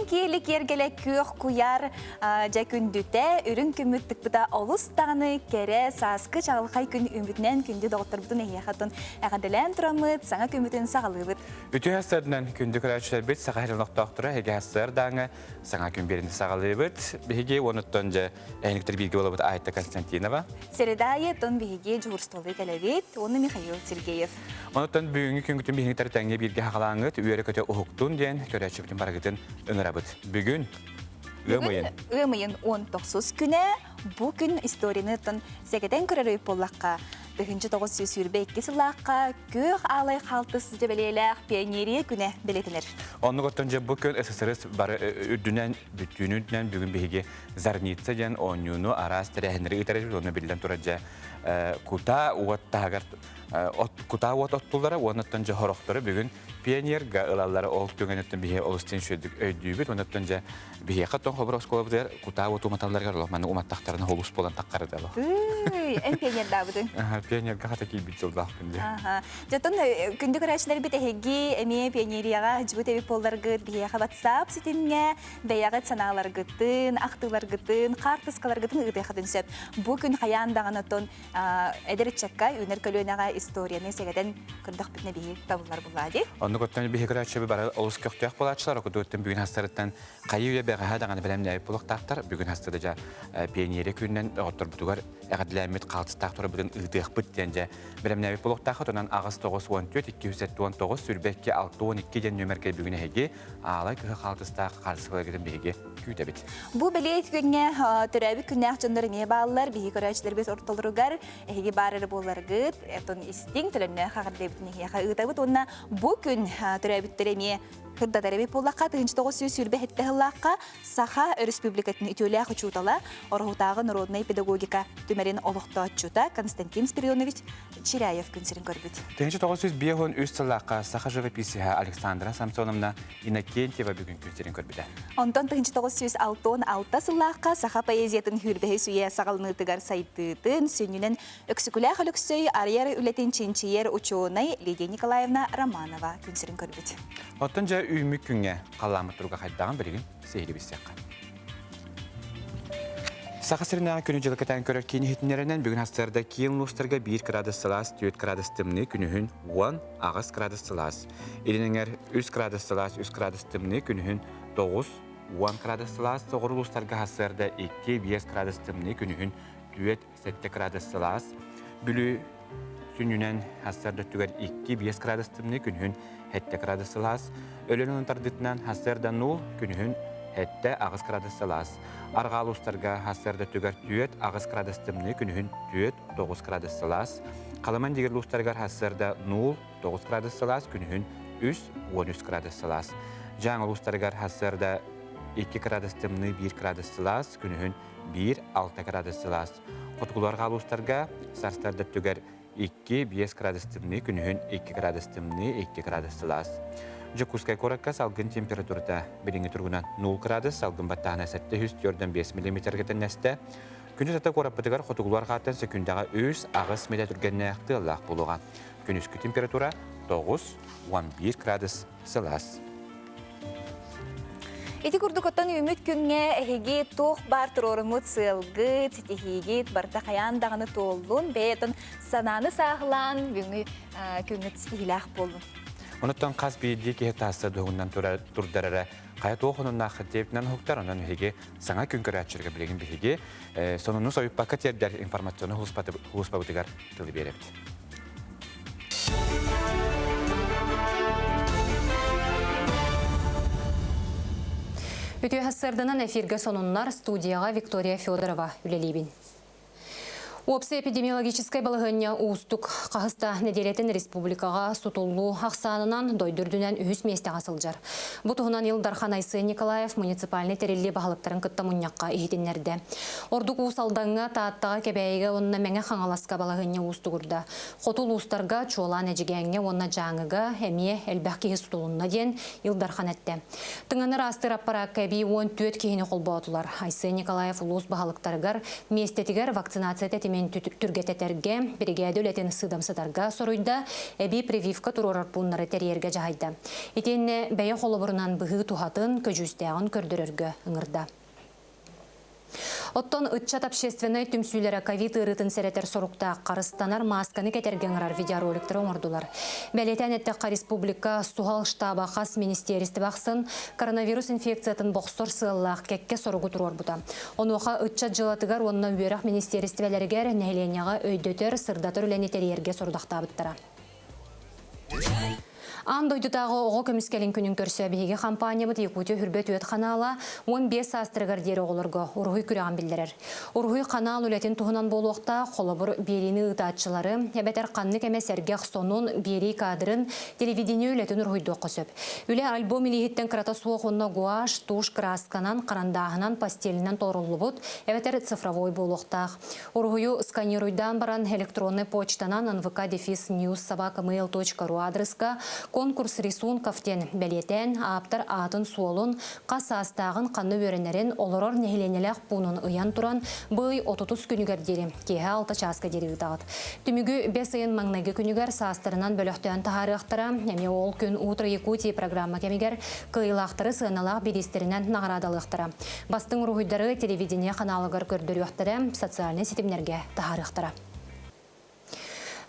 киелик ергеле күйөх куяр жакүндүте үрүн күмүттүк бута олус таны кере саскы чагылхай күн үмүтнен күндү доктор Яхатын әғаделен тұрамыд, саңа көмітін сағалыбыд. Үті әстерден күнді көрәтшілер біт, саға хәрілінық доқтыры, әге әстер даңы саңа күн берінді сағалыбыд. Бігеге оныттан жа әйніктер білгі олабыд Айта Константинова. Середайы тон бігеге жуғырстолы кәләбет, оны Михаил Сергеев. Оныттан бүгінгі күнгітін бігіңтер тәңге бірге хағалаңыд, үйері көте ұхықтың ден көрәтшіліктің барағытын өңірабыд. Бүгін Өмайын 19 күні, бұл күн историяны тон сәгеден көрері боллаққа. Бүгінгі 9 сүрбе 2 сылаққа көк алай қалтыс жебелейләқ пионерия күні білетінер. Оны көттен же бұл күн СССР бары үрдінен, бүтінүдінен бүгін бейге зарница ден оңюну арас тәрәхінері үтәрі, оны білден тұрады кута уат оттулары, оныттан же хорықтары бүгін пионерга ылалары ол түгенеттен бейге олыстен шөлдік өйдүйбет, оныттан же бейге қаттан қобыр оскола бұдар кута уат уматаларға олықманы уматтақтарына олыс болан таққары дәлі. Ән пионерда бұдың? Пионерга қата кейбіт жылдақ күнде. Жатын күнді көрәшілер біт әйге әме пионерияға жүбіт әбіп боларғыд бейеға WhatsApp сетімге бәйяғыт саналарғытын, ақтыларғытын, қартысқаларғытын ұғдайқатын сөп. Бұл күн қаяндағанатын әдірітчакка өнер көлуінаға историяны сегеден күрдіқ бітіне бейі табылар болады. Оны көттен бейі көрәтші бары олыс көқтіяқ болатшылар, оқыды өттен бүгін хастарыттан қайы өе бәғаға дағаны білеміне әйіп болықтақтар. Бүгін хастарды жа пионері күннен оттыр бұтығар әғаділәмет қалтыстақтыры бүгін ұғдайық бүттен жа білеміне әйіп болықтақыт. Онан ағыз 9-14-219 сүрбәкке 6-12 ден нөмерге бүгін әйге алай күхі қалтыстақ қарсықылығыдың бейге күйті біт. Бұл білейт күнге түрәбі күннәқ жындыр не балылар, бейі көрәшілер бет орталырығар, әйге барыры боларғыд, әтон істің түлінне қағырды бітіне яқа ұғдабыт. Онна бұл күн түрәбіттері ме Кырдатарабы поллаққа 9 сүрбе хеттіғылаққа Саха Республикатын үтелі құчутала Орғутағы народный педагогика түмәрін олықты отчута Константин Спирионович Чиряев күнсерін көрбіт. 9 бейхон үстілаққа Саха живописиха Александра Самсоновна Иннокентьева бүгін күнсерін көрбіді. Онтан 906 сылаққа Саха поэзиятын хүрбәхі сүйе сағалынытығар сайттытын сүйінен өксікулі қылықсөй арьер үлетін ченчиер учуынай Лидия Николаевна Романова күнсерін көрбіт. Үймі күнге қаламы тұруға қайттаған бірігін сейлі бістеққа. Сақа сірінағы күні жылы кәтән көрер кейіні хетінерінен бүгін астарда кейін ұстарға 1 градус сылас, 4 градус тымны күнігін 10 ағыз градус сылас. Елініңер 3 градус сылас, 3 градус тымны күнігін 9 10 градус сылас. Соғыры ұстарға астарда 2-5 градус тымны күнігін 4-7 градус сылас. Бүлі сүнінен астарда түгер 2-5 градус тымны күнігін 7 градус сылас. Өлінің ұнтардытынан хастарда 0 күнігін 7 ағыз градус сылас. Арғал ұстарға хастарда түгер 4 ағыз градус тымны күнігін 4-9 градус сылас. Қаламан дегер ұстарға хастарда 0-9 градус сылас күнігін 3-13 градус сылас. Жаңыл ұстарға хастарда 2 градус тымны 1 градус сылас күнігін 1-6 градус сылас. Қотқыларға ұстарға сарстарда түгер 2-5 градус тымны күнігін 2 градус тымны 2 градус сылас. Жокускай коракка салгын температурата біріңі тұрғынан 0 градус, салгын баттағына сәтті 104-5 мм нәсті. Күні сәтті қораппытығар қотығылар қаттан секундаға 3 ағыз метр түргенне әқті ұллақ болуға. Күніскі температура 9-11 градус сылас. Эти курдукоттан үміт күнге әхеге тоқ бар тұрорымыт сылғы, тетехегет, барта қаяндағыны толдың, бәйтін сананы сағылан күнгіт стилақ болдың. Онуттан қаз бейді кеге тасы дұғыннан тұрдарары қайат оқынын ақытепінен ұқтар, онан өйге саңа күн көрі әтшірге білеген бейге сонының сойып бақы тердер информацияны ғұлыспабытығар тылы берепті. Үтіе хастардынан эфирге сонуннар студияға Виктория Федорова үлелейбін. Опсы эпидемиологическай балығыня уыстық қағыста неделетін республикаға сутуллу ақсанынан дойдүрдінен үхіс месте ғасылжар. Бұтығынан Илдархан Айсы Николаев муниципальный терелі бағалықтарын күтті мұньяққа ехетінлерді. Ордық уысалдаңға тааттаға кәбәйігі онына мәңі қаңаласқа балығыня уысты күрді. Қотул уыстарға чуалан әжігенге онына жаңыға әмие әлбәқ кейі сутулуына ден Илдархан әтті. Тыңаныр астыр аппара кәбей 14 кейіні қолба отылар. Айсы Николаев улус бағалықтарығар местетігер вакцинация тәтім темен түргететерге, бригада өлетін сыдамсыдарга соруйда, әбі прививка турорар пуннары тәрерге жағайда. Етенне бәйе қолыбырынан бұғы тухатын көжістеғын көрдірерге ыңырда. Оттон ытчат общественный түмсүйлері ковид ырытын сәретер сорукта қарыстанар масканы кетерген ұрар видеороликтері оңырдылар. Бәлетен әттіққа республика Стуғал штаба қас министерісті бақсын коронавирус инфекциятын боқсор сығылақ кәкке соруғы тұрор бұта. Онуға ытчат жылатығар онына өрақ министерісті бәлерігер нәйленяға өйдөтер сырдатыр үленетер ерге сорудақта бұттыра. Андойдутағы оғы көміскелін күнін көрсі бейге компания бұд Якутия хүрбет өт қанала 15 астырығар дері оғылырғы ұрғый күреген білдірер. Ұрғый қанал үлетін тұғынан болуақта қолыбыр берені ұтатшылары әбәтер қанны кәмес әргеқ сонун бері кадрын телевидение үлетін ұрғыйды оқысып. Үлі альбом илихеттен қырата суық онына гуаш, туш, красканан, қарандағынан, пастелінен торылы бұд әбәтер цифровой болуақтақ. Ұрғыйы сканируйдан баран электронный почтанан nvk-news@mail.ru адреска конкурс рисунковтен бәлетен, аптар атын суолун, қасастағын қанны өренерін олырор нехеленелек пунын ұян туран бұй 30 күнігердері, кейі 6 часка дері ұтағыд. Түмігі 5 айын маңнағы күнігер састырынан бөліқтен тағарықтыра, әме ол күн Утро Якутия программа кемегер қиылақтыры сығыналақ бедестерінен нағырадалықтыра. Бастың ұрғыдары телевидение қаналығыр көрдіріқтірі социальный сетімнерге тағарықтыра.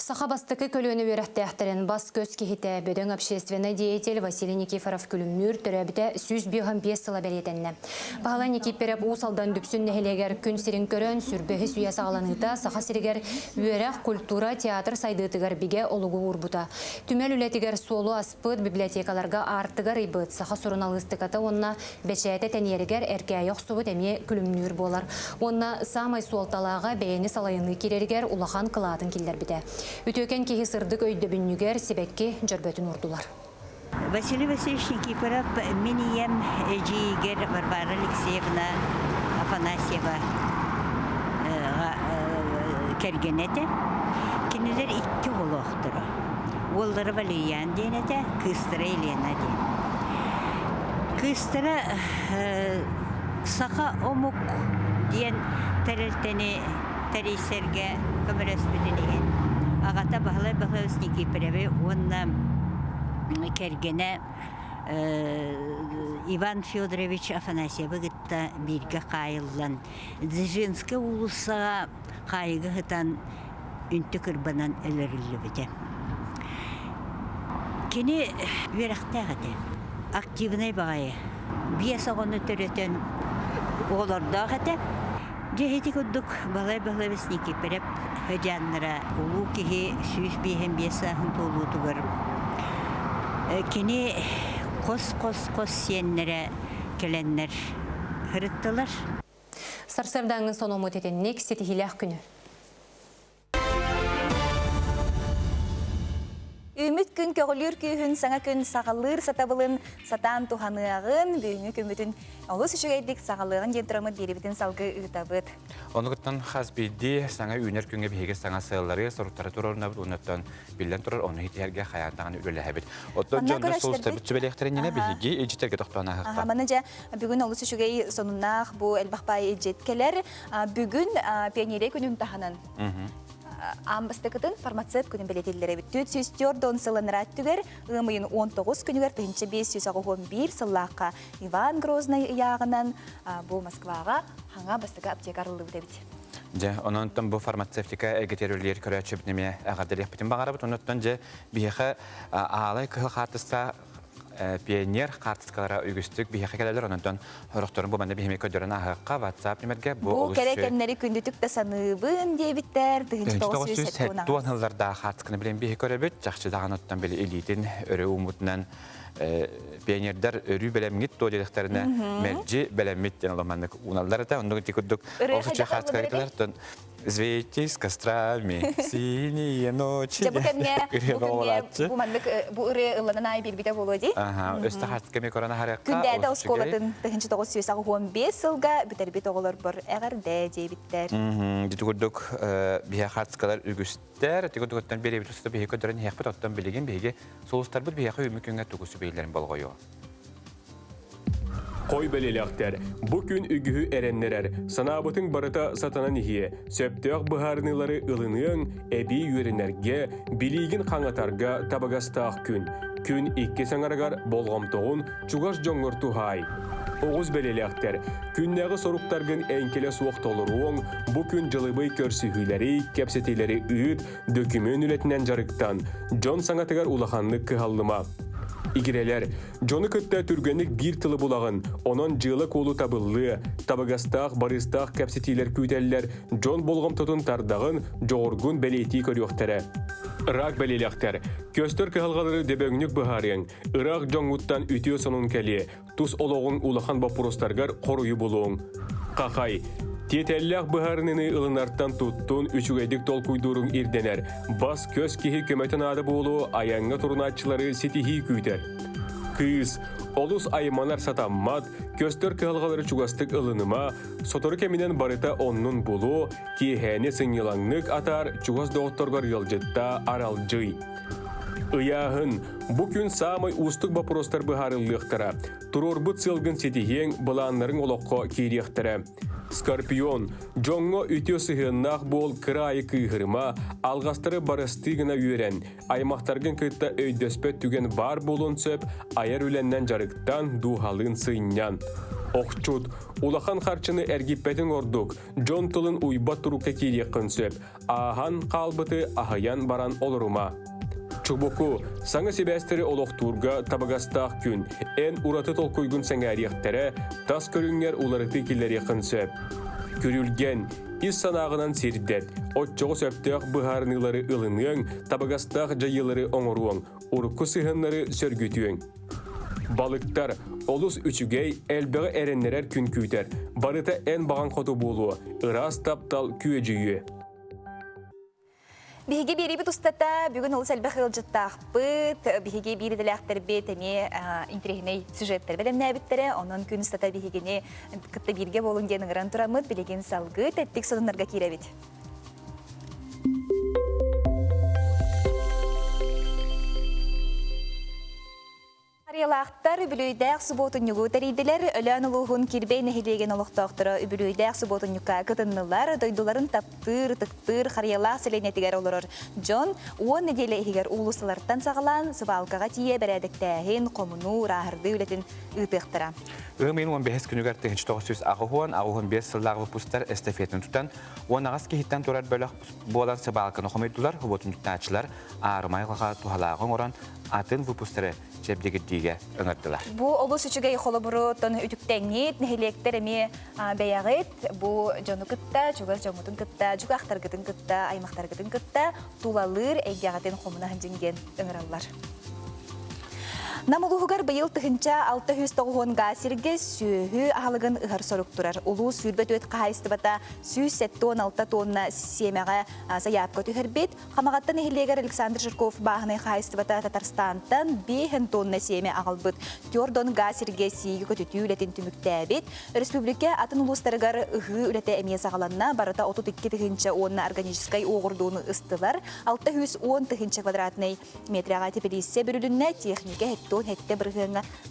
Сахабастықы көліні өрәттәқтірін бас көз кейті бөдің общественный деятель Василий Никифоров күліммүр түрәбіті 105 сыла бәлетенні. Бағала Никифоров ұсалдан дүпсін нәхелегер күн сирин көрін сүрбігі сүйесі аланыта саха сиригер өрәқ культура театр сайдытығар биге олығы урбута. Түмел үлетігер солу аспыт библиотекаларға артығар ибыт саха сұрыналыстықаты онна бәчәйті тәнерігер әркәйіқ сұбыт әме күліммүр болар. Онна самай суалталаға бәйіні салайыны керергер улахан қылатын келдер біде. Үтөкен кеhi сырдык өйді бүннігер себекке жөрбөтін ұрдылар. Василий Васильевич Никифоров, минием жигер Варвара Алексеевна Афанасьева кергенете. Кинелер 2 олуқтыры. Олдары Валериян дейнете, кыстыры Елена дейн. Кыстыры сақа омук дейін тәрілтені тәрейсерге көмірөспеден Ағата бағылай Никифоровы, онна кергене Иван Федорович Афанасьевы гытта бирге қайылдан. Дзержинский улысаға қайығы ғытан үнті кірбанан әлірілі біде. Кені верақта ғыды. Активный бағайы. Биясағыны түретін оларда ғыды. Жехети күддік бағылай Никифоров Хыджаннара улу кихи сүйіс бейхен бесахын толуды көріп. Кені қос сеннері келеннер хырыттылар. Сарсырдаңын соны ұмыт етеннек сетихилях күні. Үміт күн көгілер күйін саңа күн сағалыр сатабылын сатан туханығын бүйіңі көмітін олыс үшігейдік сағалығын дентірамы деребетін салғы ұтабыд. Онығыттан қаз бейді саңа үйінер күнге бейге саңа сығылары сұрыттары тұрарына бұд, онықтан білден тұрар оны хеттерге қаянтаған үлі әбет. Оттан жонды соғысты бүтсі бәліқтерініне бейге ежеттерге тоқтауына қақта. Маны жа бүгін олыс үшігей сонунақ бұл әлбақпай ежеткелер бүгін пионерия күнін таханын. Амбастықытын фармацевт күнін білетелері біттүт сүйістер дон сылыныр әттігер ұмайын 19 күнігер 511 сыллаққа Иван Грозный яғынан бұл Москваға хаңа бастығы аптекарылы өтебіт. Онынтын бұл фармацевтика әгетерулер көрәтші бітнеме әғадыр епітін бағарабыт. Онынтын же бейхі ағалай күхіл қартыста пионер қартыскалара үйгістік бейхі кәлелер. Онынтын ұрықтырын бұл бәнді бейхеме көдерін ағыққа WhatsApp немерге бұл кәрекенлері күндітік та саныбын дейбіттер. 1900 жылдарда қартысканы білен бейхі көрәбіт. Жақшы даған оттан білі элитін өрі ұмытынан пионердар өрі бәлемгет тоделіктеріне мәлжі бәлемет ден оламандық уналдары да. Ондығы текуддық олсыча қартыскаларекелер Звейте с кострами, синие ночи. Бұл үрі ұланына бір-біті болуды. Өсті қартықеме корона хараққа. Күндәді осколатын 1915 жылға бүтер-бет оғылар бір әғірді дейбіттер. Детігудық бейе қартықалар үгістер. Тегудықтан бері бітісті бейе көдірін еқпіт оттан білеген бейге солыстар бұд бейеқі өмі күнге түгісі бейлерін болғойы. Koy belelekter, bugün ügühü erenlerer, sanabıtın barıta satanan ihiye, söptök buharnıları ılınığın, ebi yörenerge, biligin kangatarga tabagastağ gün. Gün ikke sanargar bolgamtoğun, çugas joңgortu hay. Oğuz belelekter, künnägi soruktargın enkele soğuk toluruğun, bu gün jılыбый körsühüleri, kepsetileri üyüt, dökümün ületinden jarıktan, John sangatıgar ulahanlık kıhallıma. İgireler, John'u kıtta türgenlik bir tılı bulağın, onun jılı kolu tabıllı, tabagastağ, baristağ, kepsetiler küyteller, John bolgam tutun tardağın, joğurgun beleyti körüyoktere. Irak belelekter, köstör kıhalgaları debögnük bıharın, Irak joңguttan ütüyo sonun keli, tus oloğun ulahan bapurostargar koruyu buluğun. Kakay, Tietellях bıharnını ılınarttan tuttun, üçügeydik tol kuydurun irdener. Bas köz kihi kömetin adı bolu, ayanga turunatçıları sitihi küyder. Kız, olus aymanar satammat, köstör kıhalgaları çugastık ılınıma, sotoru keminen barıta onnun bulu, ki hene sınyalanlık atar, çugas doktorgar yılcıtta aralcıy. Iyahın, bugün samay ustuk bapurostar bıharıllıqtara, tururbut sılgın sitihiyen bulanların olokko kiriyaqtara. Skorpion, joңgo ütüyo sıhınnaq bol kırayı kıyhırma, algastары barыстığına yüren, aymaqtargın kıtta öydöspöt tügen var bolun söp, ayar ülenden jarıktan duhalın sıyınyan. Okçut, ulahan harçını ergippetin orduk, John tılın uybat turukka kiriyaqın söp, ahan kalbıtı ahayan baran oluruma. Çubuku, sana sebesteri olokturga tabagastağ gün, en uratı tolkuygun sengariyaktere, tas körünger ularıtı killer yakın söp. Körülgen, iz sanağınan sirdet, otçoğu söptök bıharnıları ılınığın, tabagastağ jayıları oŋoruğun, urukku sıhınları sörgütüğün. Balıktar, olus üçügey, elbeğe erenlerer kün küyter, barıta en bağın kotu bulu, ıras taptal küyecüyü. Bihigi biri bit ustata bugün olus elbe hılcıttaqpıt, bihigi biri dilekterbet emi interehine süjetler belemnebittere, onun gün ustata bihigini kıtta birge bolun diyen ıran turamıd, biligin salgıt ettik sonunlarga kirevit. Ariyalaqtar übülüydəq subotun yugu teridiler, ölən uluğun kirbey nehilegen oluqtaqtıra übülüydəq subotun yuga kıtınlılar, doyduların taptır, tıktır, xariyalaq selenetiger olurur. John, 10 nedele ehiger ulusalardan sağılan, sıvalkağa tiye berediktähin, komunu, rahırdı ületin ıtıqtıra. Ömeyin 15 günüger tehinç 905 sıllarғы pustar estafetin tutan, onağız kehitten turar bölük boğalan sıvalkını xomeydular, hubotun yüknatçılar, ağrımaylığa tuhalağın oran, atın vupustары çepdegiddiğe öngörtüler. Bu olus üçüge xoloburu ton ütüktenit, nehilekter emi beyağıt, bu jonu kıtta, çugas jomutun kıtta, cugaqtar gıtın kıtta, aymaqtar gıtın kıtta, tulalır, eygağıtın xomuna hıncingen öngörallar. Namuluğugar bayıl tıhınca 690 gasirge sühü ağılığın ıhar sorukturar. Ulu sürbet öt qahaystıbata süh 7-16 tonna semeğe sayap kötü hırbet. Xamağattan ehillegar Aleksandr Zhirkov bağını qahaystıbata Tatarstan'tan 5 tonna seme ağılbıt. Tordon gasirge sigi kötü tüyletin tümüktəbet. Respublika atın uluslarıgar ıhı ülete emeye sağalanna barata 32 tıhınca 10 organijiskay oğurduğunu ıstılar. 610 tıhınca kvadratnay metrağa tepelisse bürülünne texnike hette hette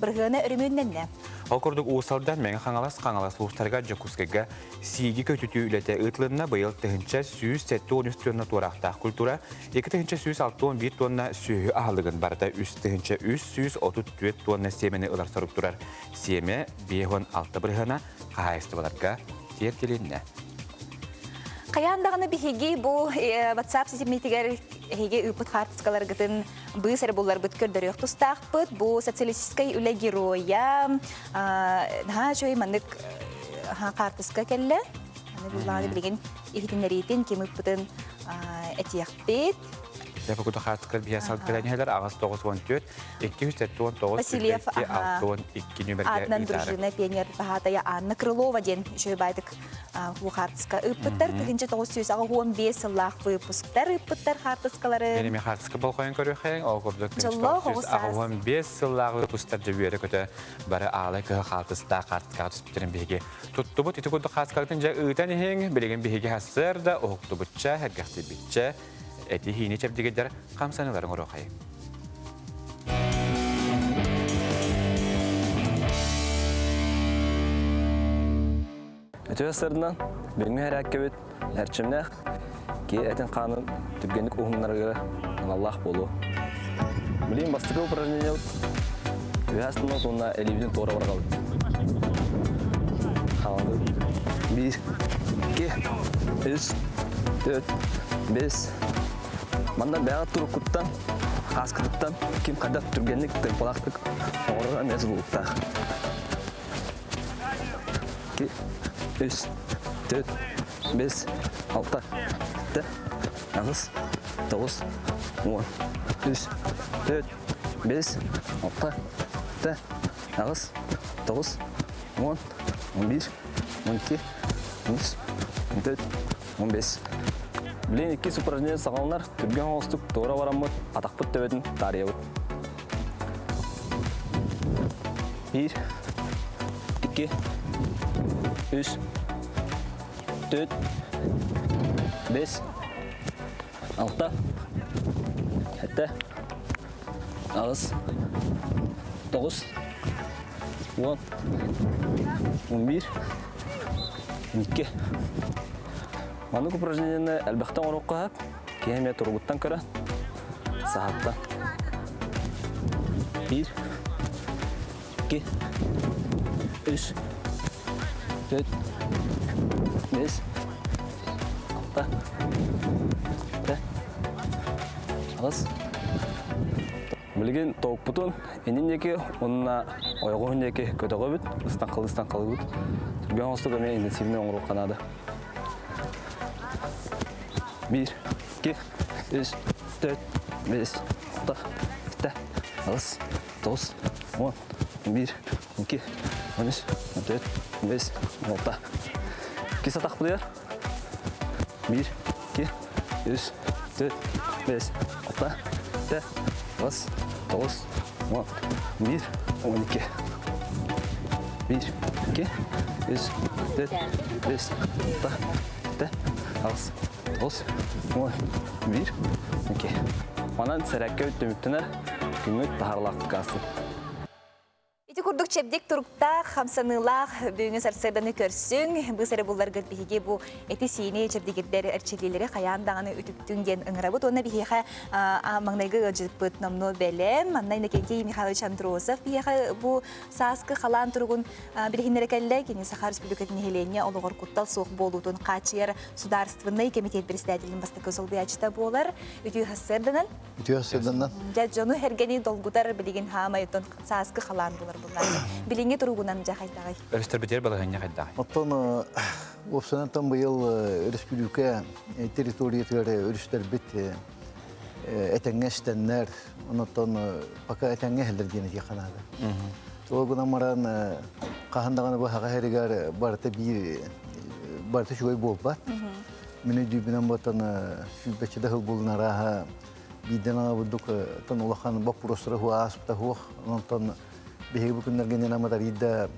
bırgığına örümünnenne. Okurduk uğusaldan meni qangalas uğustarga jakuskaga sigi kötütü ülete ıtlığına bayıl tıhınca 170 tonna tuaraqtaq kultura, 2 tıhınca 161 tonna sühü ağılığın barada 3 tıhınca 334 tonna semeni ılar sorukturar. Seme 5-6 bırgığına qahaystıbalarga terkelinne. Qayandağını bihigi bu WhatsApp sistemitiger hege ıpıt hartskalar gıtın bısar bullar bıt kördör yok tustaqpıt bu sotsialistiskay üle giroya şöyle mandık hartska kelle bulanı bilgin ihtinleritin kimi pıtın etiyaqpet Defa kutu hartskal biya salgılan heler ağız 914 279 Vasilyev 2 nümerge Adnan Дружина пионер Пахатая Анна Крылова ден еще байдык bu hartska ıpıtlar tıhınca 915 laq выпусктар ıpıtlar hartskaları. Benim hartska bolqoyan körüxen, o kurduk 915 laq выпусктар jübere kötü bara ağlay haltısda hartska tuspitirin bege. Tuttu bu titu kutu hartskalardan ja ıtan hen bilegen bege hasır da oqtu butça hergahti bitça eti hini çepdigeder qamsanıların oroqay. Ötüyaslarından bugün her akıbet erçimler ki etin kanın tübgenlik uhumlara göre Allah bolu. Bileyim bastıkı упражнение yok. Ötüyaslarından sonra elibinin doğru var kaldı. Kaldı. 1, 2, 3, 4, 5. Mandan beyaz turu kuttan, kaskıttan kim kadar tübgenlik tırpalaktık. Orada mezulukta. 2, 3, 4, 5, 6, 7, 8, 9, 10, 3, 4, 5, 6, 7, 8, 9, 10, 11, 12, 13, 14, 15. Bilen iki упражнение сағалынар, түрген оңыстық тоғыра барамын, атақпыт төбетін тария бұд. 1, 2, 3, 4, 5, 6, 7, 9, 9, 10, 11, 12. Манық упражнениені әлбәқтен орық қағып, кейме тұрғыттан көрі, сағатта. 1, 2, 3, 4, 5, 6, 7, 8. Білген тоқ бұтын, енін еке, онына ойғы хүн еке көтіғі бүт, ұстан қылы бүт. Түрген оңыстық өме интенсивіне оңырық қанады. 1, 2, 3, 4, 5, 6, 7, 8, 9, 10, 11, 12, 13, 14, 15, 16. Кес атақ бұдыр? 1, 2, 3, 4, 5, 6, 7, 8, 9, 10, 11, 12. 1, 2, 3, 4, 5, 6, 7, 8, 9, 10, 1, 2. Манан сәрәкке өттіміттінер, күңіт тахарлақты қасын. Ити курдук чепдик туруктак, хамсанылак, бүгүн сарсырданы көрсүң, бу сары буллар гырбиге бу эти сине чепдигидер эрчилилери каяндаганы үтүктүн ген ыңырабыт, оны бихиха маңнайгы ыжыппыт номно белем, маннайна Кенкей Михайлович Андросов, бихиха бу саскы халан туругун билихинерекелле, кені Саха Республикатын хелене олугор куттал соқ болутун качыр сударственный комитет председателин бастакы солбиячта болар, үтү хассырдынан. Үтү хассырдынан. Жону хергени долгутар билигин хамайтон саскы халан булар. Билинге туругунан жахайдагай. Өрістер бітер балығын яқайдағай. Оттан опсанаттан быйыл республика территориялары өрістер бит этеңге стеннер, оттан пока этеңге хелдер дейін жақанады. Тоғынан маран қағындағаны бағаға херігер барты шуай болбат. Мені дүйбінен баттан шүлбәтшіде хыл болын араға бейден аңа бұдық олақан бақ бұрыстыры хуа аспыта хуақ. Оттан Беги букундар генена мадаридда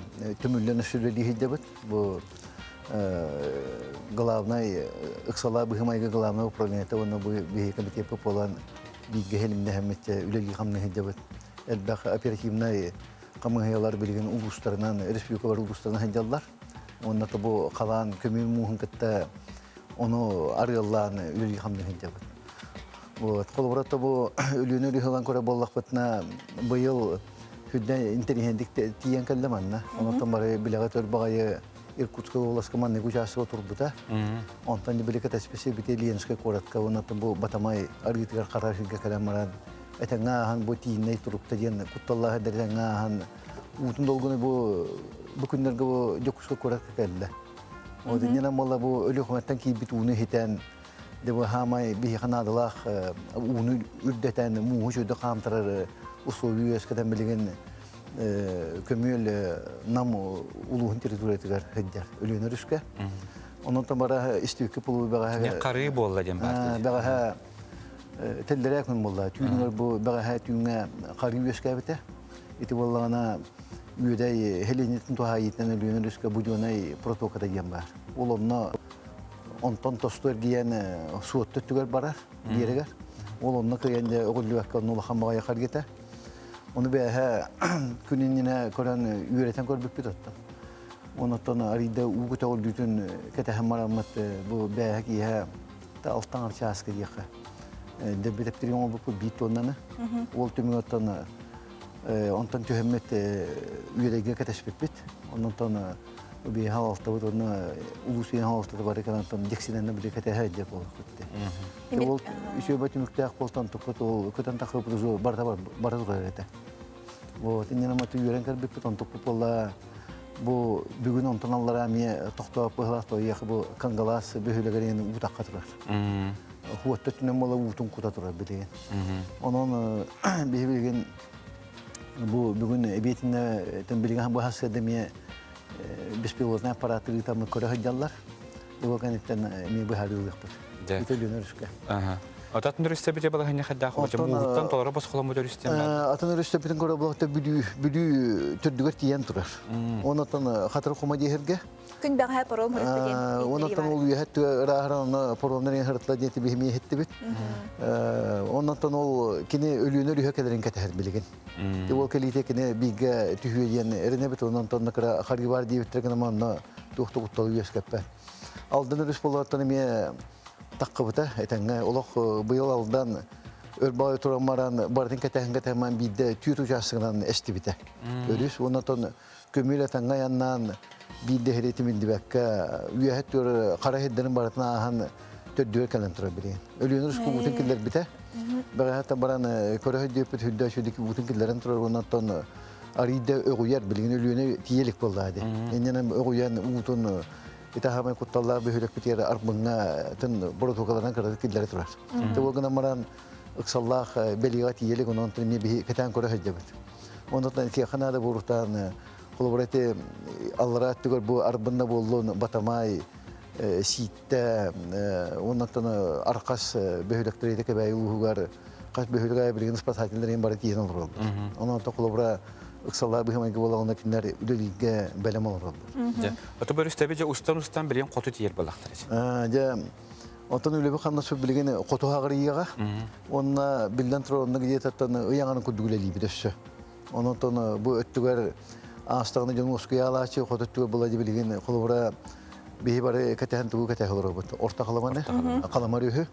төмүллән шүрәли хиддәбет. Бу главный ыксала быгымайга главный управление оны бу беги комитет пополан биге хелимне хәммәтә үләли хамны хиддәбет. Әлбәх оперативный камыялар билген улустарынан республикалар улустарынан хиддәллар. Онда бу калан көмүн мухын кытта оны арыяллан үләли хамны хиддәбет. Вот колбората бу үлүнө рихалан кора боллак бетна быел Күдден интеллигентик тиен кәлдеманна. Онтан бары билеға төрбағайы Иркутска обласқа манны күчасы отырбыта. Онтан билеға тәспесе бите Ленинская коратқа. Онтан бұл батамай аргитігер қарашыға кәлем маран. Әтен аған бұл тиінней тұрыпта ден. Құтталлағы дәрден аған. Утын долғыны бұл күндерге бұл жокусқа коратқа кәлді. Одыннен амалла бұл өлі құматтан кейбіт уны хетен. Дебі хамай бейхан адылақ уны үрдетен мұғы жөді қамтырар условия скадан билген көмөл нам улуун территориятыгар хеддер өлөнөрүскө. Онтон бара истүүкө пулу бага. Не кары болла дем бар. Бага телдерек мен болла. Түүнөр бу бага түүнгө кары үскө бите. Ити боллагана үйдөй хеленитин тухайытын өлөнөрүскө будjonay протокода дем бар. Олонно онтон тостор диен суотты түгөр барар дерегер. Олонно кыянда огуллуакка нолахан бага якар Onu bir ha günününe koran üretken kor bipit attı. Ondan arida ugu tağıldığın ketehem maramat bu belki ya ta alttan arça askeri yaka. Debeteptirin ol bu bit ondan. Ol tümü ondan tühemmet üyelege keteşbet bit. Ondan bir havalta bu ona ulusun havalta var kan ondan diksinden bir ketehe diye oldu. Ol işe batı müktah poltan tokutu kutan takıp ruzu barda durardı. O tinne namatı yüren karbet poltan tokupolla bu bugün ontanallara miye toxtap bıhlat ya bu kangalas behülegerin utak katırlar. Huatta tünem ola utun kutatırar bileyin. Onun bilgin bu bugün ebiyetinde tembilgen bu hasede miye bespilotna aparatı tam kore hacallar. Bu kanitten mi bu harı yaptı. İtalyanırışka. Atatın dürüstte bir de bala hani kadar hocam muhtan tolara bas kolum dürüstte mi? Atın dürüstte biten kore blokta büdü türdüger tiyen turar. Ondan hatır kuma diherge. Gün ben hep orum hırıp Ondan oluyor hatta raharan programların hırtla diyeti bihmiye hitti bit. Ondan ol kine ölüğünü rühekelerin keteher bilgin. O kelite kine bilge tühüyen erine bit ondan nakara hargi var diye bitirken ama tuhtu kutalı yaskappe. Aldın respolatını miye takkabıta etenge olak bu yıl aldan örbağı turanmaran bardın ketehenget hemen bir de tüyüt uçasından esti bite. Örüs ondan kömüyle tanga yandan bir de heretimin dibekka üyehet diyor kara heddenin baratına ahan töddüğe kalem turabiliyin. Ölüyünür şu bütün killer bite. Baga hatta baran kara heddiye pet hüdda şuradaki bütün killerin turar ondan aride öğüyer bilgin ölüyüne tiyelik buldu hadi. Enyenem öğüyen umutun itahamay kuttallar behülek bitiyer arbınga tın protokollardan kadar killer turar. Tabi o gün amaran ıksallah beligat tiyelik ondan tırmiye bir keten kara heddiye bit. Ondan ki kanada buruhtan kolaborate Allah'a tüger bu arbında bolluğun batamay sitte ondan sonra arkas behülekleri de kebeyi uhugar kaç behülek bilginiz pasatillerin barı tiyen olur oldu. Ondan sonra kolabora ıksallar bihemay gibi olağında kinler üdelige belem olur oldu. Atı dürüstte bir de ustan bilen kotu tiyer balaktır. Ja ondan öyle bir kanna söz bilgini kotu hagriyaga onna bilden tur onda gidiyor tattan uyanın kuduguleli bir de ondan sonra bu öttüger Ağustos'ta canım Moskva'ya alaçı kodu buladı bilgin kolabora bir bare ketehen tuğu keteh olur bu orta kalamanı kalamarı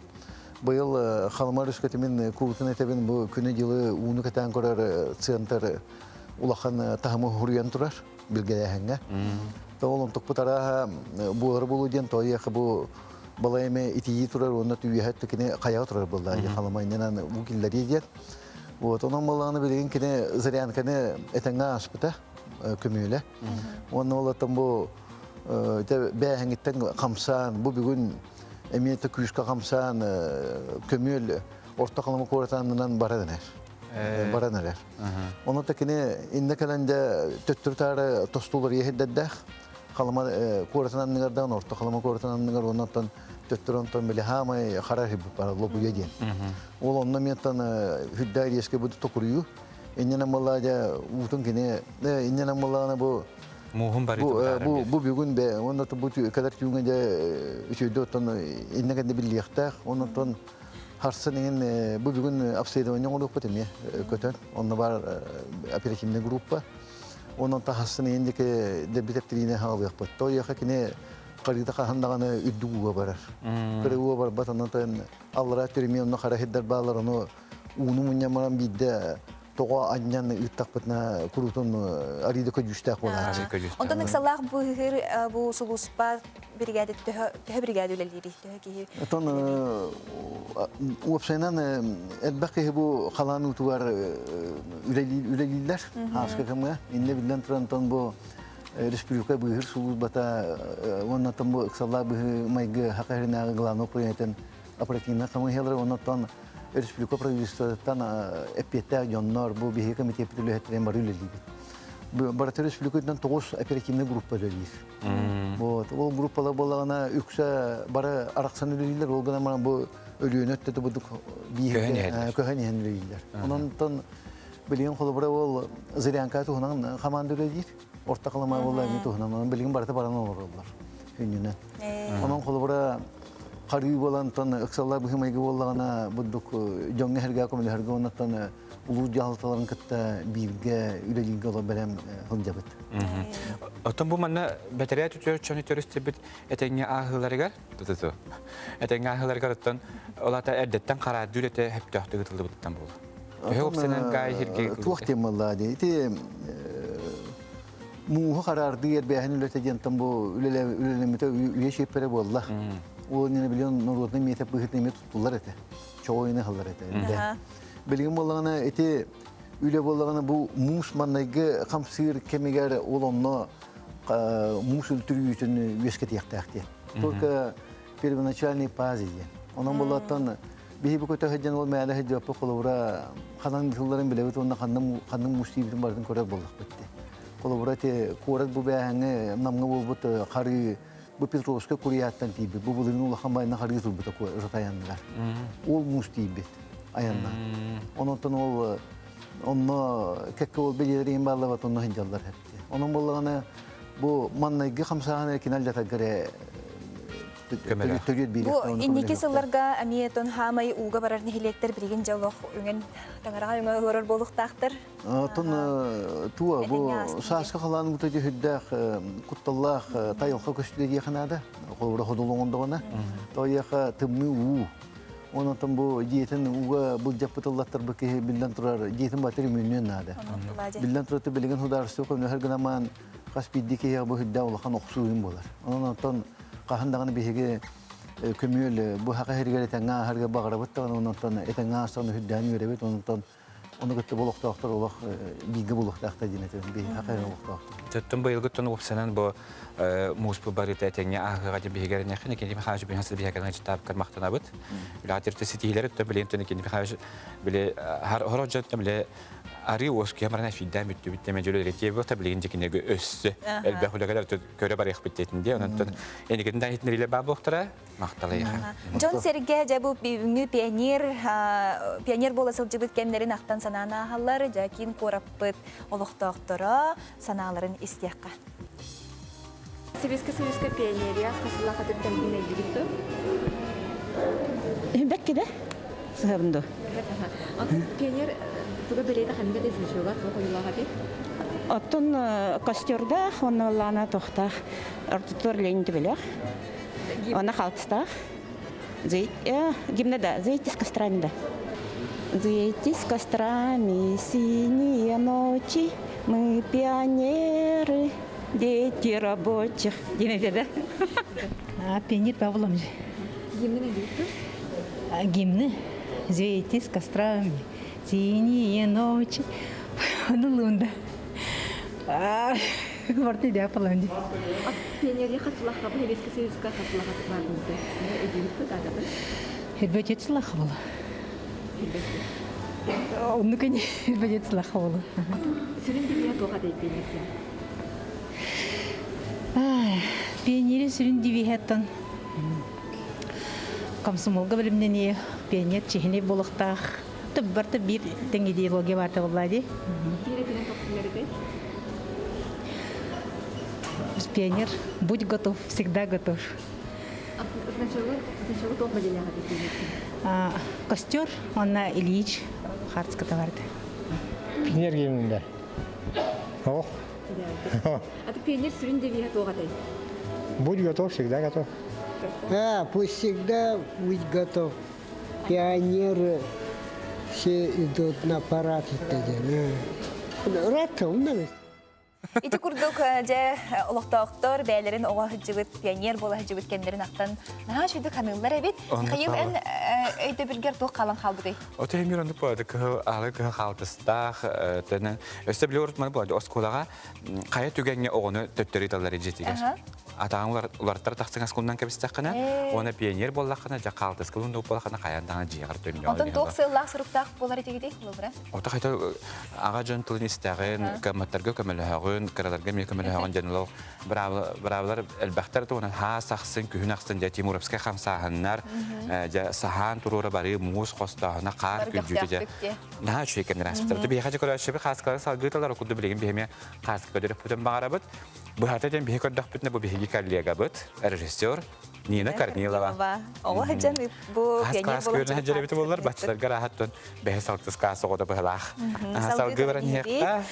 bu yıl kalamarı üsketimin kurutun etebin bu günü yılı unu ketehen korar center ulakan tahmı huriyan turar bilgelehenge Oğlum tukputara bu arabulu diyen toya bu balayme itiyi turar onda tüyühet tekine kaya turar bullahi kalamayından bu killeri diyen вот onun malını bilgin kine zariyan kine etenge aspıta kömüyle. Onun olatan bu behengitten kamsan bu bugün emniyete kuyuşka kamsan kömül orta kalama koratanından baradener. Baradener. Onun tekine inne kalende töttürtare tostuları yehiddedde kalama koratanından orta kalama koratanından ondan töttüründen bile hamay karar hep para lobu yediyen. Ol ondan miyetten hüddayri eski bu tokuruyu. İnne malaya utun kine inne malana bu muhum bari bu bugün be ondan bu kadar tüyünce üçüncü otan inne kendi birlikte ondan harsının bu bugün apsayda oynuyor olup bitim kötü onunla var aperatifinde grupa ondan da harsının indiki debiteptirine halı yaptı. To yakine qarida qahandagana üddügü barar. Kırığı var batandan Allah'a terimiyor onu kara heder bağlar onu unu munyamaran bidde toğa anyan üttaqpatna kurutun arida köjüstak bolar. Ondan iksallah bu hır bu suluspa brigadet te brigade üleleri ki. Ton uapsenan elbaqi bu qalan utugar üleliler haska kama inne bilden tranton bu Respublika bu hır sulus bata ondan bu iksallah bu mayga haqarina glano proyekten aparatina kama helar ondan Respublika Provinsiyası'ndan EPT Jonlar bu bir komite yapıtılıyor hetren barı leli. Bu Baratı Respublika'dan toğuz operatifne gruppa leliyiz. O gruppalar bolağına yükse bara araksan leliler olgana bu ölüyün öttedi buduk bir köheniyen leliler. Ondan bilgin kolabora ol ziryankatı hunan kamandı leliyiz. Orta kalama olayı tuhunan bilgin baratı baran olurlar. Hünnüne. Onun kolabora Karı bolan tan aksallar bu hemay gibi olana buduk jonge herga komili herga ondan улуу жалыталарын кытта бирге үлелинге ола берем хылжабыт. Отон бу манна батарея төчөчөнү төрөстөбүт этеңге ахыларыгар тутуту. Этеңге ахыларыгар оттон олата эрдеттен кара дүрөтө хептөктө гытылдыбыттан болду. Хөпсенен гай хирге. Туох темалла ити муха карарды ер бәһән үлете жентан бу үлелемете үе шеппере болла. Ол не билен нуротны метеп быхытны мет туттулар эте. Чойны халлар эте. Билген боллагана ити үле боллагана бу мус маннайгы камсыр кемегер олонно мус үлтүрүүтүн үескет яктакты. Только первоначальный пазия. Онан боллаттан бихи бу көтө хаҗан ол мәле хаҗа по колора ханан тылларын билебет онна ханның мустибин бардын көрөк болдук битти. Колобрате корат бу бәһәне намга булбыт кары бу Петровска курияттан тиби бу булын улахан байна кары тулбыт ко ротаяннар. Ол мустибит аянна. Онотон ол онно кекке ол белерин баллабат онно хинҗаллар хәтти. Онун булганы бу маннайгы хамсаганы киналда тагыре Бу иннеки сылларга амиетон хамай уга барар нихилектер билген жалох үген таңарага үңө көрөр болуктактыр. Тон туа бу саска калан бутажы хүддах кутталлах тайылка көстүлеге ханада. Колбура ходулуңунда гана. Таяка тымны у. Онотон бу диетен уга бу жапытыллаттар бу ке билден турар диетен батыр мүннөн нада. Билден тураты билген хударсы көмө хер гынаман каспиддике я бу хүдда улахан оксуйын болар. Онотон кахандаганы биһиге көмүл бу хака хергеле таңга харга багырабыттан онтон этаңга астаны хүддән йөребет онтон оны гытты болуктактыр олак биге болуктакта динете би хака болуктактыр. Төттөн быйыл гыттын опсанан бу муспу барыта этеңге ахыга же бигерен яхын экен хажы бин хасыл бигерен читап кармактанабыт. Билатерте ситилер төп билен төн экен хажы биле хорожат биле ари оски амарна фиддам биттеме жөлө ретебе таблигин жекинеге өссө элбе хулагалар көрө бар ихбиттетинде онтон энигин дайтнериле бабоктара макталайга. Жон Серге жабу бүгүнү пионер боласыл жыбыт кемнерин актан санана халлар жакин кораппыт олуктоктора санааларын истиякка. Советская пионерия хасыла хатыттан бине жигитту. Беккиде. Сабынды. Пионер туга белейда ханга десин шуга тойлага ди. Оттон костёрда онлана тохтах ортотор ленди белек. Она халтстах. Гимнада зейти с кострами. Зейти с кострами, синие ночи, мы пионеры, дети рабочих. Гимнада, да? Пионер Павловна. Гимны не дикту? Гимны. Зейти с кострами, синие ночи. Лунда. Мартидя Павловна. Пионерия хасыла хабы, Советская хасыла хатык бардыңызды. Не эдилипту дадабы? Хедбачет слаховала. Ну, конечно, хедбачет слаховала. Сүрін дебия тоға дей пионерия? Пионері сүрін дебияттан. Комсомолга білімнен пионер чехіне болықтақ. Түббарты бір тен идеология барды болады. Пионерия тоқтылары Пионер, будь готов, всегда готов. Сначала тоқ бәделяға дей пионерия? Костер, она Ильич Харцка товарды. Пионер геймінде. Ох. А ты пионер сүрін дебия тоға дей? Будь готов, всегда готов. Пусть всегда будь готов. Пионеры все идут на парад. Рад, умный. Ити курдук же олоктоктор бәйлерин ого хыжыбыт пионер бола хыжыбыт кендерин актан наха шүйдүк ханылар эбит кайыл эн өйдө биргер тох калан халбыды. Оте миронду пады алы халтыстах тен өстө биле уртманы болады осколага кая түгенге огону төттөрү талары жетиге. Атаңлар уларттар тахсыңас кундан кебистакына оны пионер боллакына жа калтыс кылын доп боллакына каяндагы жыгыр төннө. Онтон токсыллак суруктак болар этигиди булбура. Ота кайта ага жон тылын истеген каматтарга көмөлөгөн караларга мен көмөлөгөн жанылоо бравлар элбахтар тона ха сахсын күн аксын жа Тимуровская хамсаханнар жа сахан турура бары муз костагына кар күжүдө жа на чекен распитарды бияга көрөшөбү хаскалар салгыталар окуду билген беме хаска көдөрүп бүтөн багарабыт. Бу хатадан бихи көрдөк бүтүнө бу бихи коллега быт, режиссер Нина Корнилова. Ола хаджан бу Класс көрінен жеребеті болар, бачыларға рахаттон бәхес алтыз қасы оғыда бұғылақ. Салғы баран ехта.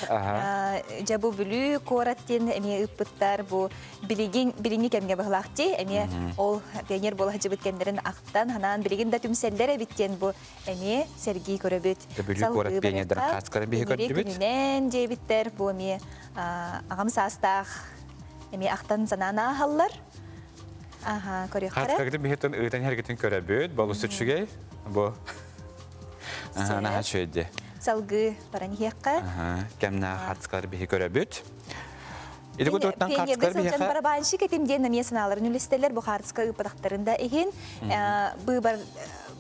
Жабу бүлі кораттен әме үппіттар бу біліні кәмге бұғылақты. Әме ол пионер болы хаджы біткендерін ақтан, ханан білігін да түмселдер әбіттен бу әме Сергей көрөбіт. Бүлі корат пионердер қатскары бейі көрдібіт. Күнінен жебіттер бу әме ағам састақ әме ақтан занана ағалар. Ага, көріқтара. Қатскарды бейеттен ұйтан әргетін көрөбіт, болу сүтшіге. Бұ наға шөйді. Салғы баран хеққа. Кәмна қатскары бейі көрөбіт. Иди көтөттен қатскары бейі қа. Барабаншы кетімден намия сыналарын үлістелер бұ қатска ұпадақтарында еген.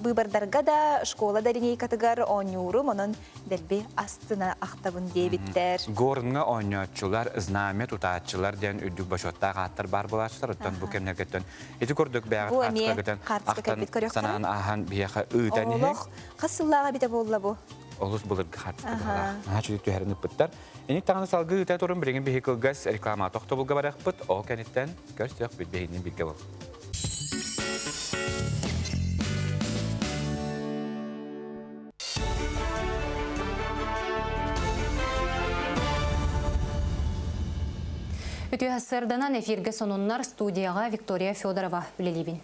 Быбардарға да школа дәріне катыгар оңюрум, оның дәлбе астына ақтабын дебіттер. Горынға оңятчылар, знамя тұтатчылар ден үдік башотта қаттар бар болашылар, оттан бұл кемнергеттен. Еті көрдік бәғі қатска санан ахан бейеқа ұйтан ехек. Олық, қасыллаға біте болла бұ? Олыс бұлырғы қатска болла. Аға чүдік түйәрін ұппыттар. Енек тағаны салғы ұйта тұрын біреген бейекілгіз реклама тоқты бұлға барақ бұт, ол кәнеттен көрсек бүт бейінен білге бол. Өте әсірдінен эфирге сонуннар студияға Виктория Федорова үлелебін.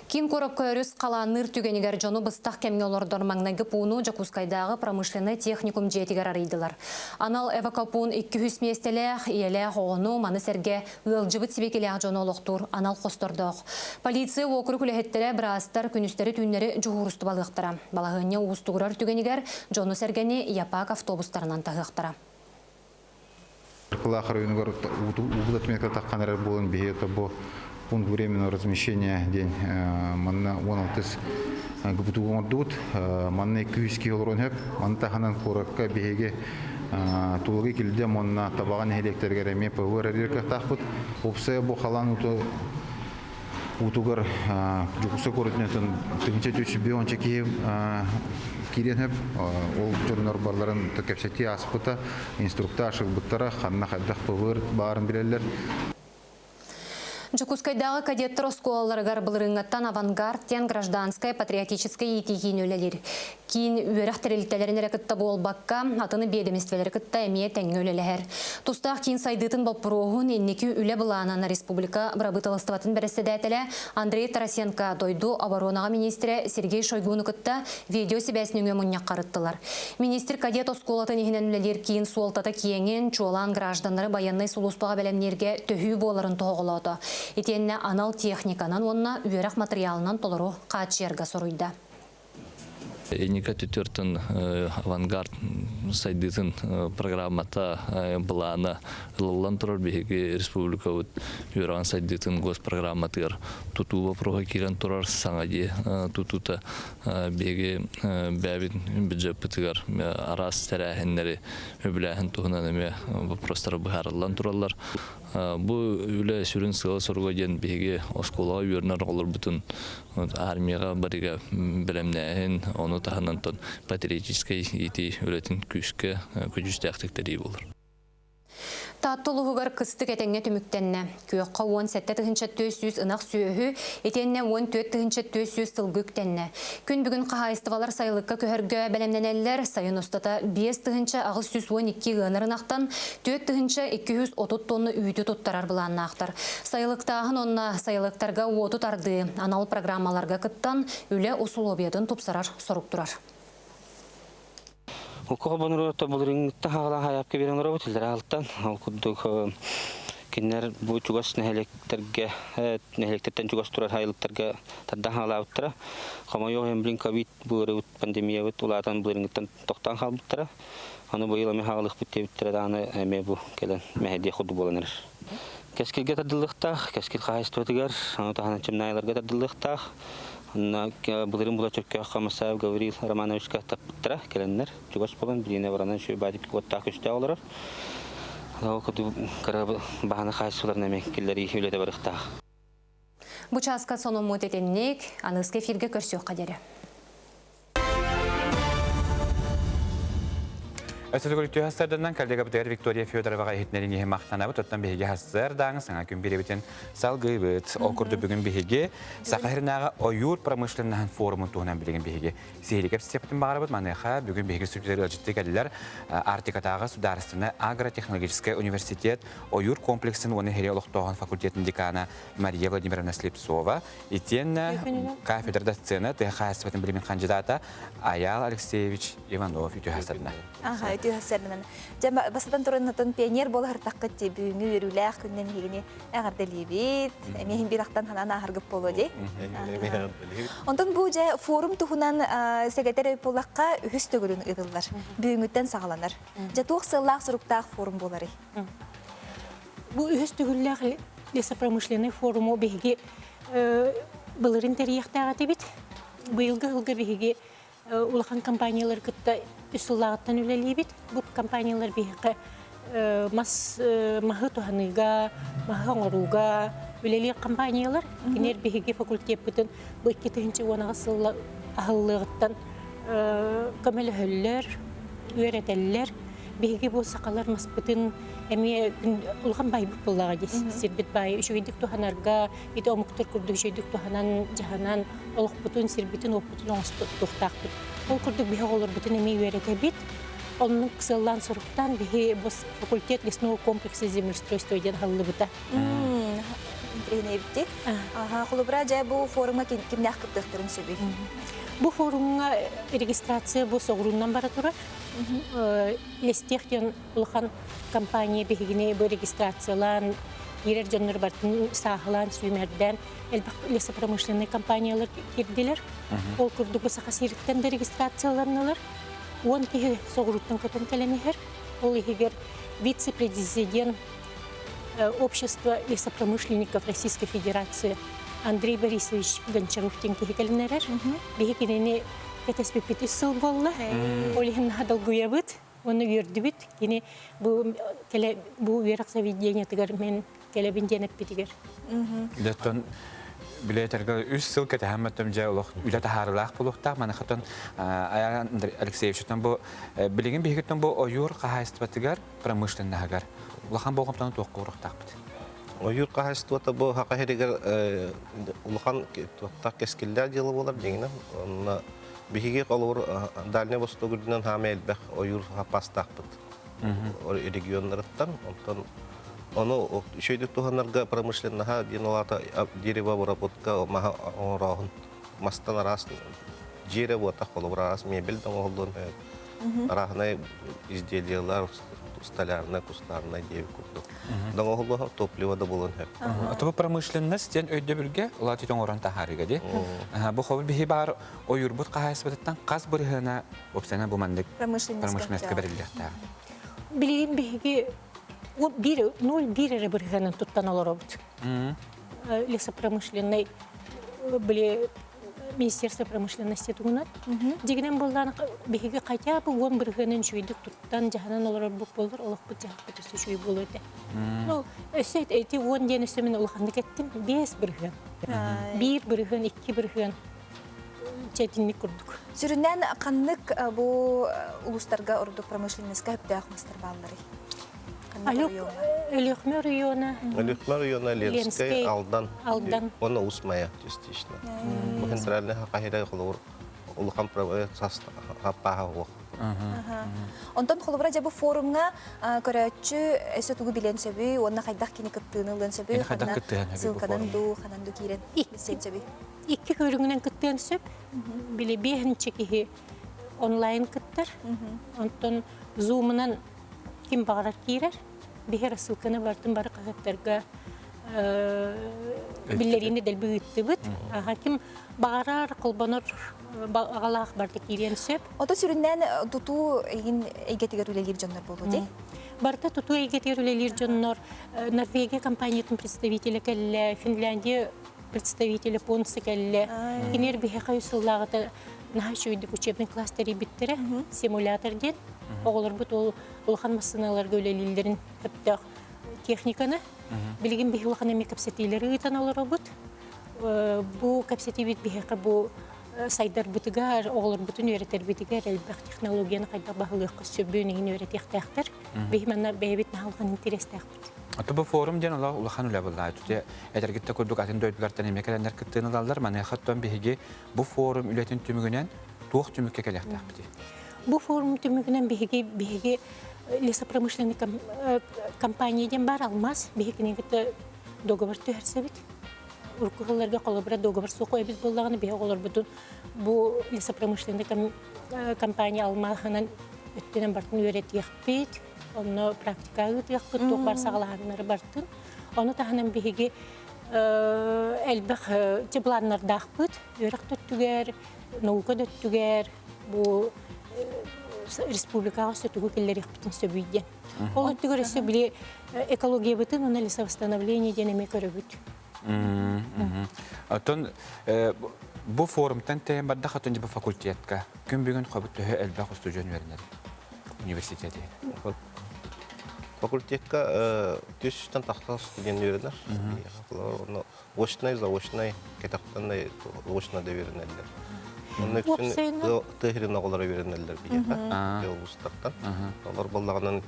Кин корып көріс қаланыр түгенігер жону бұстақ кәмге олордор маңнайғы пуыну Жакускайдағы промышленный техникум жетігер арыйдылар. Анал эвакапун 200 местелек, иелек оғыну маны сәрге ұлжыбыт себекелек жону олықтур анал қостордық. Полиция округ үліхеттері бірастар күністері түннері жұғырысты балықтыра. Балағыне уыстығырар түгенігер жону сәргені япак автобустарынан тағықтыра. Кылахар районугар угудатметка такканар болын бейета бу пункт временного размещения день манна 16 гбту ордут манна 200 килорон хеп манта ханан коракка беге тулги килде манна табаган электергере ме повер рерка тахпут опсе бу халан утугар жукуса коротнетен тынча төчү ончаки киренеп ол журнар барларын текепсети аспыта инструктаж буттара ханна хаддах повер барын билелер. Жукускайдағы кадеттер осколаларығар бұлырыңаттан авангард-тен гражданская патриотическая етейін өлелер. Кейін өріқ тірелітелерін әрекітті болбаққа атыны бедеместелері кітті әмие тәңі өлелер. Тұстақ кейін сайдытын бапыроғын еннекі үлі бұланана республика бұрабытылыстыватын бәрістедәтілі Андрей Тарасенко дойду оборонаға министрі Сергей Шойгуны кітті видео себәсінің өмінне қарыттылар. Министр кадет осколатын ехінен өлелер кейін суалтата киеңен чуалан гражданлары баяннай сулуспаға бәлемнерге төхүй боларын тоғылады. Етенне анал техниканан онна үйерек материалынан толыру қачерға соруйда. Эника түтертін авангард сайдытын программата бұланы ұлылан тұрар бейге республика үйераған сайдытын госпрограмматығыр тұту вопроға керен тұрар саңаде тұтута бейге бәбін бюджет бұтығыр арас тәрәхінлері өбіләхін тұғынан әме вопростары бұхарылан тұралар. Бұл үлі сүрін сыға сұрға ден бейге осколаға үйерінар олар бұтын армияға барыға білімнәхін, оны тағынан тон патриотическай еті өлетін күшкі күжісті әқтіктері болыр. Таттылығығар қыстық әтеңе түміктенне. Күйіққа 17-200 ынақ сүйігі, етенне 14-200 сылгүктенне. Күн бүгін қағайыстывалар сайылыққа көхіргі бәлемненелер сайын ұстата 5-112 ғанырынақтан 4-230 тонны үйді тұттарар бұланын ақтар. Сайылықтағын онына сайылықтарға оты тарды анал программаларға кыттан үлі ұсыл обедін тұпсарар сорук тұрар. Укуга бонурта булрин тахала хаяп кеберен робот илдер алтан алкудук кинер бу чугас нехелектерге нехелектертен чугас турар хайлыктарга тадда халаптыра кама yo эмблин ковид бу пандемия бут улатан булрингтан токтан халбыттыра аны быйыл эме хагылык биттебиттер аны эме бу келен мехди худу боланыр кескилге тадылыктах кескил хайстотыгар аны тахана чимнайларга тадылыктах на булырым була чөккө хамасав Гаврил Романовичка таптыра келеннер чугас болан бирине баранан шу бадип котта көстө алар. Ал коду карабы бахана хайсуларына меккелери үйлете барыкта. Бу часка сону мутетенник аныске эфирге көрсөк кадери. Өсөтөгөлүктүү хастардан коллега бутер Виктория Федоровага эхитнерин еһе мактанабыт, оттан биһиге хастардан саңа күн беребитин салгыбыт. Окурду бүгүн биһиге Сахарнага оюр промышленный форумун тугунан билген биһиге. Сехиликеп септин багарабыт, маныха бүгүн биһиге сүлдер ылжытты келдилер. Артикатага Государственный агротехнологический университет оюр комплексин оны хере олохтогон факультетин декана Мария Владимировна Слепцова, итен кафедрада сцена ТХС билим кандидата Аял Алексеевич Иванов үтү хастарына. Ага, үтү хастарынан. Жама басатан туруннан пионер болар таккы бүгүнгү өрүләк күннен хигини агардалибит. Мехин бирактан ханана ахыргып болоди. Онтон бу же форум туһунан секретарь полакка үстөгүрүн ыгыллар. Бүгүнгүттен сагаланар. Же тук сыллак суруктак форум болары. Бу үстөгүлләк лесопромышленный форуму беги былырын тарихтагы дебит. Быйылгы ылгы беги улахан компаниялар кытта үсүллагыттан үлелибит. Бу компаниялар беги махы туханыга, махы оңоруга үлели компаниялар кинер беги факультет бүтүн бу 2-нче сылла ахыллыгыттан көмөлөһөллөр, үйрөтеллер. Беги бу сакалар маспытын эми улган байбык буллага дис. Сирбит бай үшүгүдүк туханарга, ите омуктур курдук үшүгүдүк туханан жаханан олук бутун сирбитин опутун оңстук тухтакпыт. Ол курдук беги олор бутун эми үйрөтебит. Onun kısılan soruktan bir bu fakultet лесного комплекса землеустройства ден халлыбыта. Тренебти. Ага, холобра же бу форумга кимнях кыптыктырын сөбү. Бу форумга регистрация бу согруннан бара тура. Лестехтен улхан компания бегине бу регистрациялан ерер жоннор бартын сахалан сүймерден лесопромышленный компаниялар кирдилер. Ол курдук бу сахасириттен де регистрацияланылар. Он киһи согруттан көтөн келемехер. Ол егер вице-президент общества лесопромышленников Российской Федерации Андрей Борисович Гончаров тенкиһи келенерер. Биһи кинени кетеспепити сыл болла. Ол ихин хадалгуябыт, оны үйөрдүбүт. Кини бу келе бу уерак заведение тигер мен келебин денеппитигер. Деттон билетерге үс сылка тәһәммәтем җаулык үлә тахарлах булыктак мана хатын Аян Алексеевичтан бу билеген бигеттен бу оюр кахайстыбатыгар промышленный хагар улахан болгомтан токкурыктак бит. Оюр кахайстыбата бу хакаһиригер улахан токтак кескилләр җылы булар дигән. Онна биге калыр Дальний Восток гүрдән хамелбек оюр хапастак бит. Регионнардан онтан оно шөйдүк туханарга промышленныйга диналата дерево обработка маха орахын мастан арас жере бота колобрас мебель доңолдон арахнай изделиялар столярная кустарная девик курдук доңолдо топливо да болон хеп атыбы промышленность тен өйдө бирге улати тоңорон тахарыга ди бу хобл бихи бар оюрбут кахайсыбыттан каз биргена опсана бу мандык промышленность каберлехта билим биги O 0,1 биргенен туттан олоробут. Лесопромышленный были Министерство промышленности тугунат. Дигенен болдан биге кайтя бу 10 биргенен жүйдүк туттан жаһанан олоробут болдур, олоқпут жаһапты сүйүй болду. Ну, эсет эти 10 денеси мен улганды кеттим 5 бирген. 1 бирген, 2 бирген. Четинник курдук. Сүрүнөн каннык бу улустарга ордук промышленностька хөптөк мастер баллары. Лёхмер района. Лёхмер района, Ленский, Алдан. Он усмая частично. Центральный хакаһире холор улхан проект хаппаһа. Онтон холобра жабы форумга көрөчү эсе тугу билен сөбү, онна кайдак кини кыттыынылын сөбү, сылкадан ду кирен сен сөбү. Икки көрүңүнөн кыттыын сөп, биле бехинчи кихи онлайн кыттар. Онтон зумунан ким багарар кирер, бихер ссылканы бартын бары кагыттарга биллерини дел büyüttүбүт. Ким багарар колбонор агалаах барды кирен сөп. Ото сүрүннөн тутуу эйгетигер үлелир жоннор болду ди. Барда тутуу эйгетигер үлелир жоннор Норвегия компаниятын представители келле, Финляндия представители Понсы келле. Кинер бихе кайсыллагыта нахшуйдук учебный класстери биттере, симулятор ден. Оғылар бұт олған масыналарға өлелілдерін көптіғ техниканы. Білген бейі олған әме кәпсетейлері ұйтан олар бұт. Бұ кәпсете бет бейіқі бұ сайдар бытыгар, оғылар бүтін өретер бітігер, әлбәқ технологияны қайда бағылыққа сөббөнігін өретектәқтір. Бейманна бәйбет нағылған интерестәқпіт. Аты бұл форум ден ола улахан үлі бұлла. Түте әдергетті көрдік атын дөйділерден емекелендер күттіғын алалар, маны қаттан бейге бұл форум үлетін түмігінен туық түмікке келектәқпіті. Бұл форум түмігінен бейге лесопромышленный компанияден бар алмаз, бейгінен кетті договор түйерсі бит. Уркуғыларға қолыбыра договор соқу әбіз болағаны бейге олар бұтын бұл лесопромышленный компания алмағынан өттенен бартын үйрет еқпейд. Оны практикаға өтіяқпыт, тоқ бар сағылағанары бартын. Оны тағынан бейге әлбәқ жебланларда ақпыт, өріқ дөттігер, науқа дөттігер, бұл республикаға сөтігі келер еқпітін сөбейден. Ол өттігер өсі біле экология бұтын, оны лесовостановление денеме көрі бүт. Атын бұл форумтан тәйін барды қатын жібі факультетка. Күн бүгін қабыт түхі әлбәқ ұсту жөн верінеді университеті. Факультетка түйістен тақтал студент верінер. Очной, заочной, кетақтанай очна да верінелер. Оның үшін тұғырын оғылары верінелер бейге, облыстардан. Олар болағынан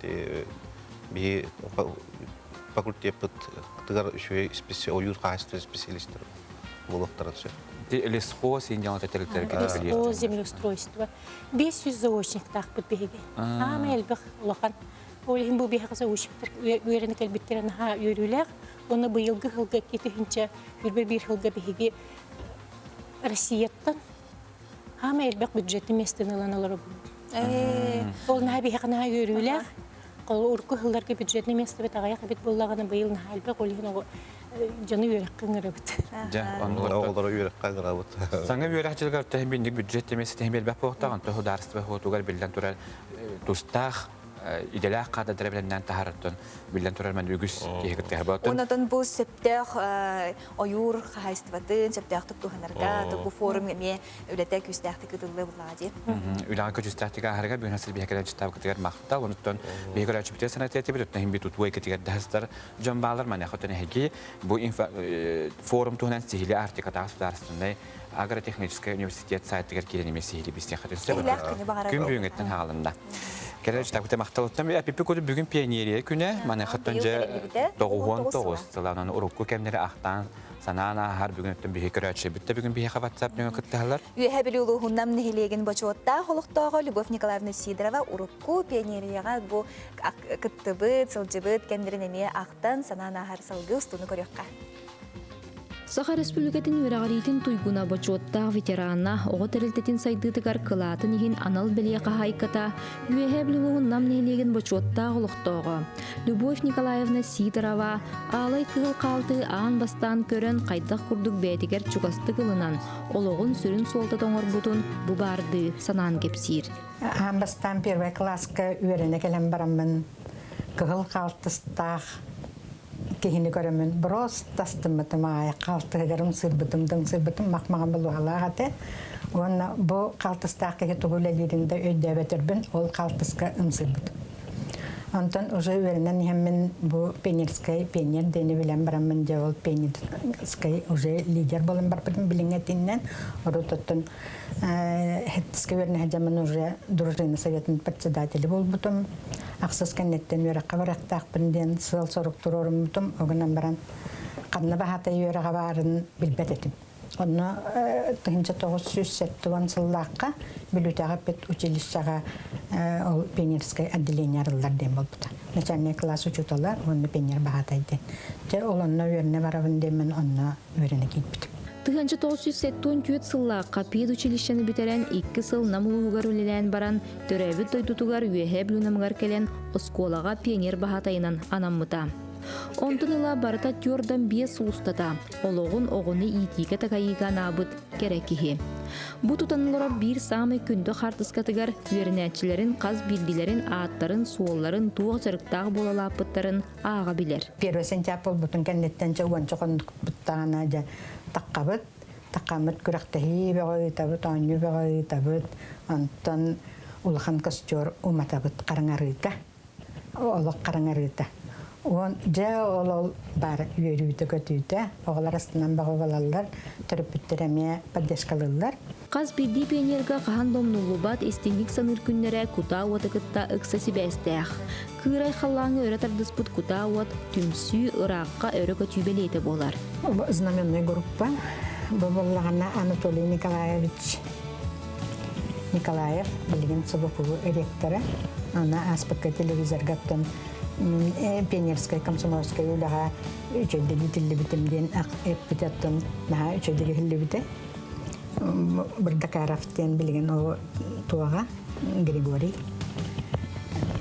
факультет бұттығар үші ойыр қағысты специалистер болуқтарын сөй. Лесхо сенден отетеліктер кетіп білерді? Лесхо землеустройство. 500 заочник тақпыт бейге. Ама әлбіқ ұлақан. Олығын бұл бейғаза өшіктір өрені кәлбеттерін өрілер. Оны бұйылғы ғылға кетігінші үрбір бір ғылға бейге Россияттан ама әлбіқ бюджетті местен ұланалары бұл. Ол наға бейғана өрілер. Қолы ұрқы ғылларға бюджетті месті бет ағаяқ бет болағаны бұйыл наға әлбіқ олығын жаны үйрек қыңыры бұд. Оғылары үйрек қыңыры бұд. Саңа үйрек жылға өттәхін бендік бюджет демесі тәхін бәлбәқ болықтаған, тұхы дарысты бәқ отуғар білден тұрар тұстақ, иделәқ қада дәрәбілінен тахарыттын, білден тұрар мән өгіс кейгіттер болатын. Онатын бұл септәқ ойур қағайстыватын, септәқтік тұханарға, бұл форум еме өлетәк үстәқті күтілі бұлади. Үләңі көчістәқтігі ағырға бүгін асыл бейкелен жыттап күтігер мақтал, оныттан бейкелен чүптер санатеті бір өттен бей тұтуай күтігер дәстар жон балар мәне қоттан әйге бұл форум тұхынан сихилі артикатағы сударыстындай агротехнический университет сайттығыр келенеме сихилі бістен қатын сөбі күн бүгін еттен ғалында. Келер жыттап күтігер мақтал оттан әпепі көді бүгін пионерия күні мәне қоттан жа 9-9 сылауынан ұрыққы кәмдері ақтан санана har bugün öttüm bir hikayetçi bitti bugün bir WhatsApp nömrə kıttılar. Üyəbili uluğundan nehilegen boçotda xoluqtağı Любовь Николаевна Сидорова урукку пионерияга бу кыттыбыт, сылжыбыт кендиринеме ақтан санана har салгы устуну көрөкка. Саха Республикатын үрағаритин туйгуна бочуоттағы ветеранна оғы тәрілтетін сайдытығар кылатын ехін анал білеға хайката үйәбілуғын нам нелеген бочуоттағы ұлықтауғы. Любовь Николаевна Сидорова алай кығыл қалды ағын бастан көрін қайдақ күрдік бәдігер чуғасты қылынан олығын сүрін солта тоңыр бұтын бұбарды санан кепсир. Ағын бастан первый класска үйеріне келем барамын кығыл қалтыстақ кехини көрөмүн брос тастымытым ая калтыгырым сырбытым макмаган булугалаагате онна бу калтыстак кеге тугулелиринде өйдөбөтөрбүн ол калтыска ымсырбыт онтон уже вернен хеммен бу пионерская пионер дени билен барамын же ол пионерская уже лидер болон барбытым билиңетинен орутоттун хеттиске верне хажамын уже дружина советінің председатели болбутум ақсыз кәнеттен өріққа барақтақпын ден сыл сорық тұрорым бұтым оғынан баран қанна бағата өріға барын білбет етім. Оны 1970 сыллаққа білутаға пет училищаға ол пионерская отделение арылар дем болбута. Начальный класс учуталар, оны пионер бағатайды. Ол онына өріне барабын демен онына өріне кейтбітім. 1970 сыллаққа педучилищені бітерен 2 сыл намылуғар өлелен баран төрәбіт тойдутуғар үйәхәб люнамғар келен осколаға пионер бағатайынан анаммыта. Онтын ыла барыта тёрдан 5 ұстата, олығын оғыны итиге тағайыға набыт керекіхе. Бұ тұтанылары бір самы күнді қартыскатығар верінәтчілерін, қаз білділерін, аттарын, суолларын, туық жарықтағы болала апыттарын аға білер. 1 сентябрь бұтын кәнеттен жауан жоғындық бұттағана жа таққабыт, таққамыт күрақтахи бәғай табыт, аню бәғай табыт, антон ұлған костер ұматабыт қараңарыта, олық қараңарыта. Жа ол бар үйерүйді көтүйді, оғылар астынан бағы балалар, түріп бүттереме паддешқалылар. Қаз бірді пионерға қахан домнулубат истинник саныр күннері кута уатықытта ұқса сибәстәқ. Кырай қаллаңы өрі тардыспыт кута уат түмсі ұраққа өрі көтюбелейті болар. Знаменной группа. Бабалағана Анатолий Николаевич Николаев, білген Собокову ректоры. Она аспекка телевизор гаптан пионерская комсомольская улаға үчөйдегі тілі бітімден ақ эппететтен наға үчөйдегі тілі біті. Бардакаровтен білген о туаға Григорий.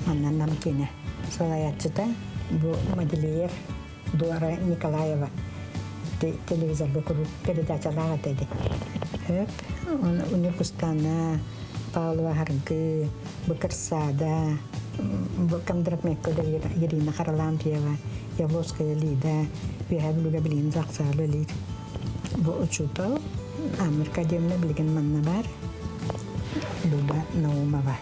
Аннан намкені салаятчыта бұл Маделеев Дуара Николаева телевизорға көріп передачалаға деді. Уникустана, Павлова Харгы, Бакарсада, Камдракмеккода Ирина Харлампьева, Явловская Лида, Вихаблюга Блин Захсалу Лид. Бұл учутал Америка демне білген манна бар, Люда Наумова.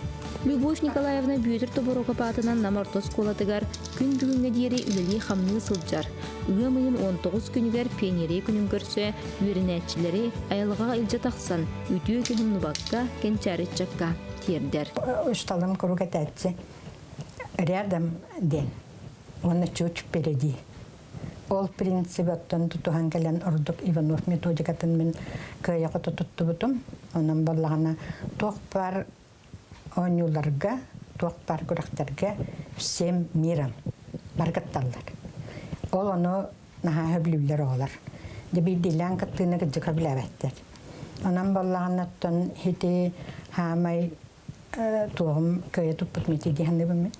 Любовь Николаевна бүйдір тобороға патынан намартос колатыгар күн бүгінгі дері үлелі қамны сылджар. Үгімейін 19 күнігер пенере күнін көрсе, үйрінәтчілері айлыға үлжі тақсан, үтіе күйімні баққа, кенчәрі чаққа тердер. Үшталым көруға тәтсі, рядом ден, оны чуть впереди. Ол принцип оттан тутуған кәлен ордық Иванов методикатын мен көйеқі тұтты бұтым. Оның балағына тоқ бар онюларга, тоқ бар көріқтерге всем миром барғатталар. Ол оны наға хөблілер олар. Дебі дилан каттыны күджі көбләбәттер. Онан балағынаттан хеті хамай туғым көйе тұппыт меті дейінді бұмын.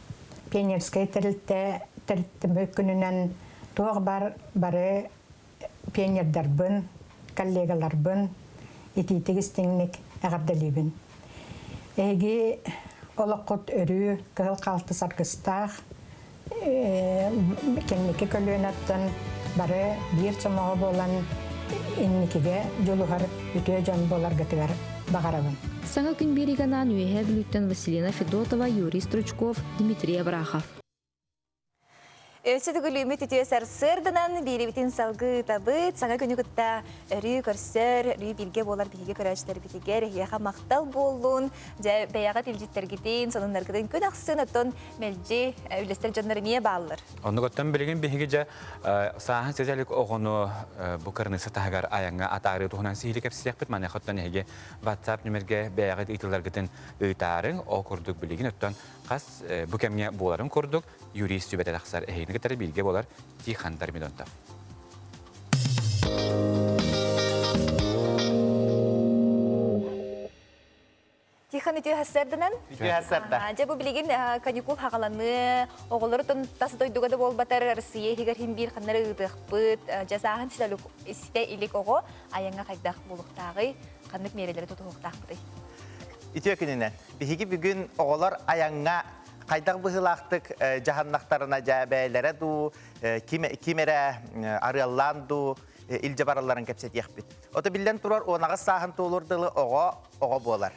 Пионерскай тәрітті мөккінінен туғы бары пионердар бұн, коллегалар бұн, етейтігіз теңінік әғардалибін. Эги олаққот өрі, кығыл қалты сарғыстақ, кеннеке көлөнаттан бары бір чамаға болан иннекеге жолуғар үтіе жан болар гатығар бағарабын. Саңа күн берігінан үйе біліктен Василина Федотова, Юрий Стручков, Дмитрий Абрахов. Өсі түгілі үміт үтіе сарсырдынан бейребетін салғы табыт, саңа күні күтті үрі көрсір, үрі білге болар бейге көрәчтер бітігер, еға мақтал болуын, бәяға тілжеттергеден, сонынларғыдың күн ақсын өттін мәлжі үлестер жанлары мие бағылыр. Оны көттен білген бейге жа сағын сезелік оғыны бұл кірнісі тағығар аяңға атағыры тұғынан сейлік әпсіздек біт, маны қоттан еге WhatsApp нөмерге бәяғы итілдергіден ұйтарын о күрдік білген өттен қас бұл кәмге боларын күрдік, юрист сөбәті тақсар әйіні кетері білге болар Тихандар Медонтав. Тихан үтіе хасырдынан? Үтіе хасырда. Жабы білеген каникул хағаланы, оғылары тасы дойдуғады бол батар Россия хегер химбир қаннары ұдық бұд, жасағын сілі илік оғы аяңға қайдақ болуқтағы, қаннық мерелері тұтуықтақ бұдай. Үтіе күнінен, бігі бүгін оғылар аяңға қайдақ бұғылақтық жағаннақтарына жәбәйлері ду, кемері арыаллан ду, илже бараларын кәпсет еқпет. Оты білден тұрар, онағыз сағын толырдылы оғы болар.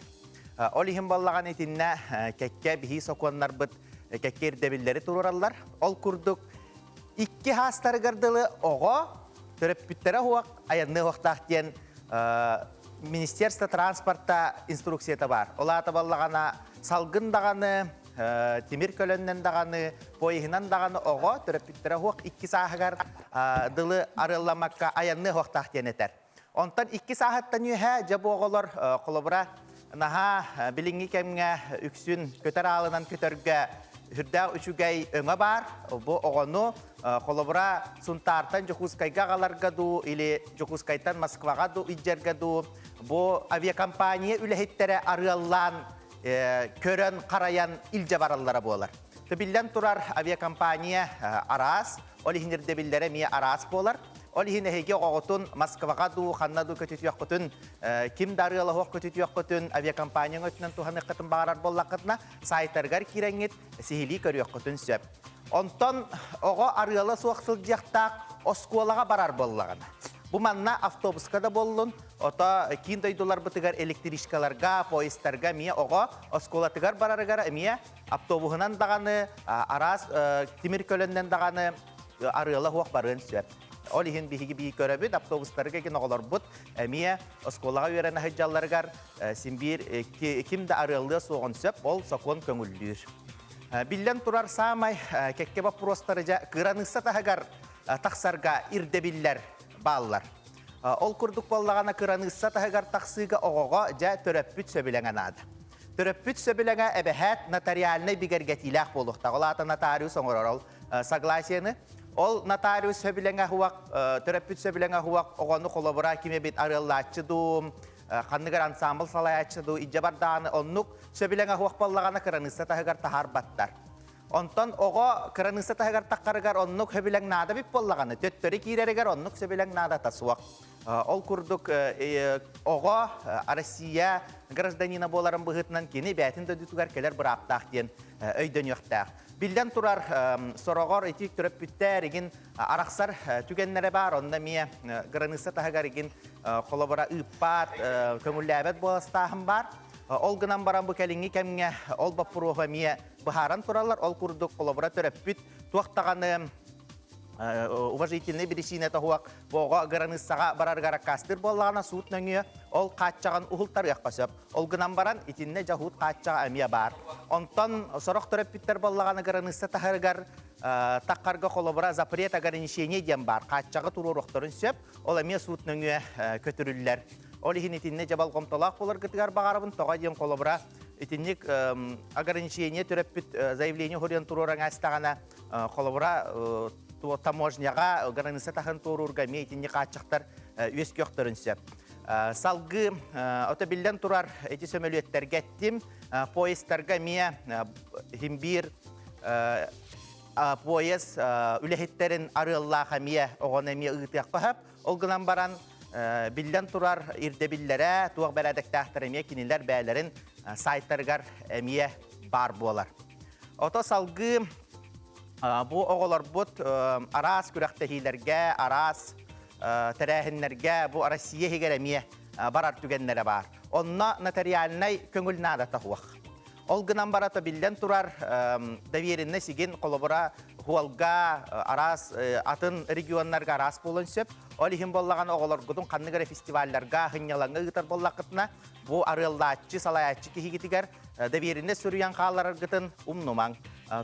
Ол ихин баллаған етінне кәкке бігі соқуанлар бұд кәкке ердебілері тұраралар. Ол күрдік 2 хастары ғырдылы оғы түріп бүттері хуақ, аянны хуақтақ ден Министерство транспорта инструкцияты бар. Ол аты баллағана салғын дағаны, темір көліннен дағаны, бойығынан дағаны оғы түріп бүттері хуақ 2 сағығар дылы арыламаққа аянны хуақтақ ден етер. Онтан 2 сағаттан үйе жабы оғылар қолыбыра наға біліңгі кәмге үксін көтер алынан көтерге хүрдәг үшігей өңі бар. Бұл оғыны қолыбыра сұнтартан Жокускайға қаларға ду, или Жокускайтан Москваға ду, иджерге ду. Бұл авиакомпания үләхеттері арыаллан, көрін, қараян илже баралары болар. Төбілден тұрар авиакомпания арас, ол ихіндерде білдері мие арас болар. Ол ихіне хеге оғытын Москваға ду, қанна ду көтетуяқ құтын, кім дарыялы оқ көтетуяқ құтын, авиакомпанияң өтінен туғаны қытын бағарар боллақытына сайтарғар кереңет сихили көріяқ құтын сөп. Онтон оғы арыялы соқсыл жақтақ осколаға барар боллағына. Бұл манна автобусқа да болуын, ота кейін дойдулар бұтығар электришкаларға, поезтарға мие оғы осколатығар барарығар мие автобусынан дағаны, арас темір көлінен дағаны арыялы оқ барын сөп. Ол иһин биһиги бии көрөбүт, автобустарга ген оголор бут, эмие осколага үйрәнә хаҗалларгар симбир кимде арылды соғын сөп, ол сокон көңүллүр. Биллен турар самай кекке вопростары жа кыраныкса тахагар тахсарга ирдебиллер баллар. Ол курдук боллагана кыраныкса тахагар тахсыга огого жа төрөппүт сөбүләңә нады. Төрөппүт сөбүләңә эбәһәт нотариальный бигергәтиләх булыкта. Олата нотариус оңорол согласияны. Ол нотариус сөбүләңә хуак төрөппүт сөбүләңә хуак огону колобора киме бит арыллачы дум ханныгар ансамбл салаячы ду иҗабардааны оннук сөбүләңә хуак боллагана кыраныкса тахагар тахар баттар. Онтон ого кыраныкса тахагар таккаргар оннук сөбүләң нада бит боллаганы төттөрү киререгер оннук сөбүләң нада тасуак. Ол курдук ого Россия гражданина боларын быгытынан кини бәтин дөдүтүгәр келер бер аптак ден өйдөн юктак. Билден турар сорогор этик төрөп бүттәригин араксар түгеннәре бар, онда мие граница тахагаригин колобора ыппат көңүлләбәт боластахым бар. Ол гынан баран бу кәлинги кемгә ол бапурова мие бахаран туралар, ол курдук колобора төрөп бүт туактаганы уважительный бересине тахуак бога границага бараргара кастыр боллагана суут нөңү ол каччаган ухултар якпасып ол гынан баран итинне жахут каччага амия бар онтон сорок төрөппиттер боллагана граница тахаргар таккарга колобора запрет ограничение дем бар каччага турурокторун сөп ол амия суут нөңү көтүрүллер ол итинне жабал комтолак болар гытыгар багарабын тога дем колобора итинник ограничение төрөппит заявление хорен туруран астагана колобора таможняга граница тахан турурга мейтинни качактар үес көктөрүн сөп. Салгы отобилден турар эти сөмөлүеттер геттим поезддарга мия химбир поезд үлехеттерин арыллаха мия огона мия ыытыак бахап ол гынан баран билден турар ирдебиллере туак берадектахтар мия кинилер бээлерин сайттаргар мия бар болар. Ото салгы бу оголор бут арас күрәктәһиләргә, арас тәрәһиннәргә, бу Россия хигәремие барар түгәннәре бар. Онна нотариальный көңүл нада тахуак. Ол гынан барата билден турар доверенне сиген колобора хуалга арас атын регионнарга арас болон сөп. Ол ихин боллаган оголор гудун канныгара фестивальларга хынялаңга гытар боллакытна бу арыллачы салаячы кихигитигер доверенне сүрүян халлар гытын умнумаң.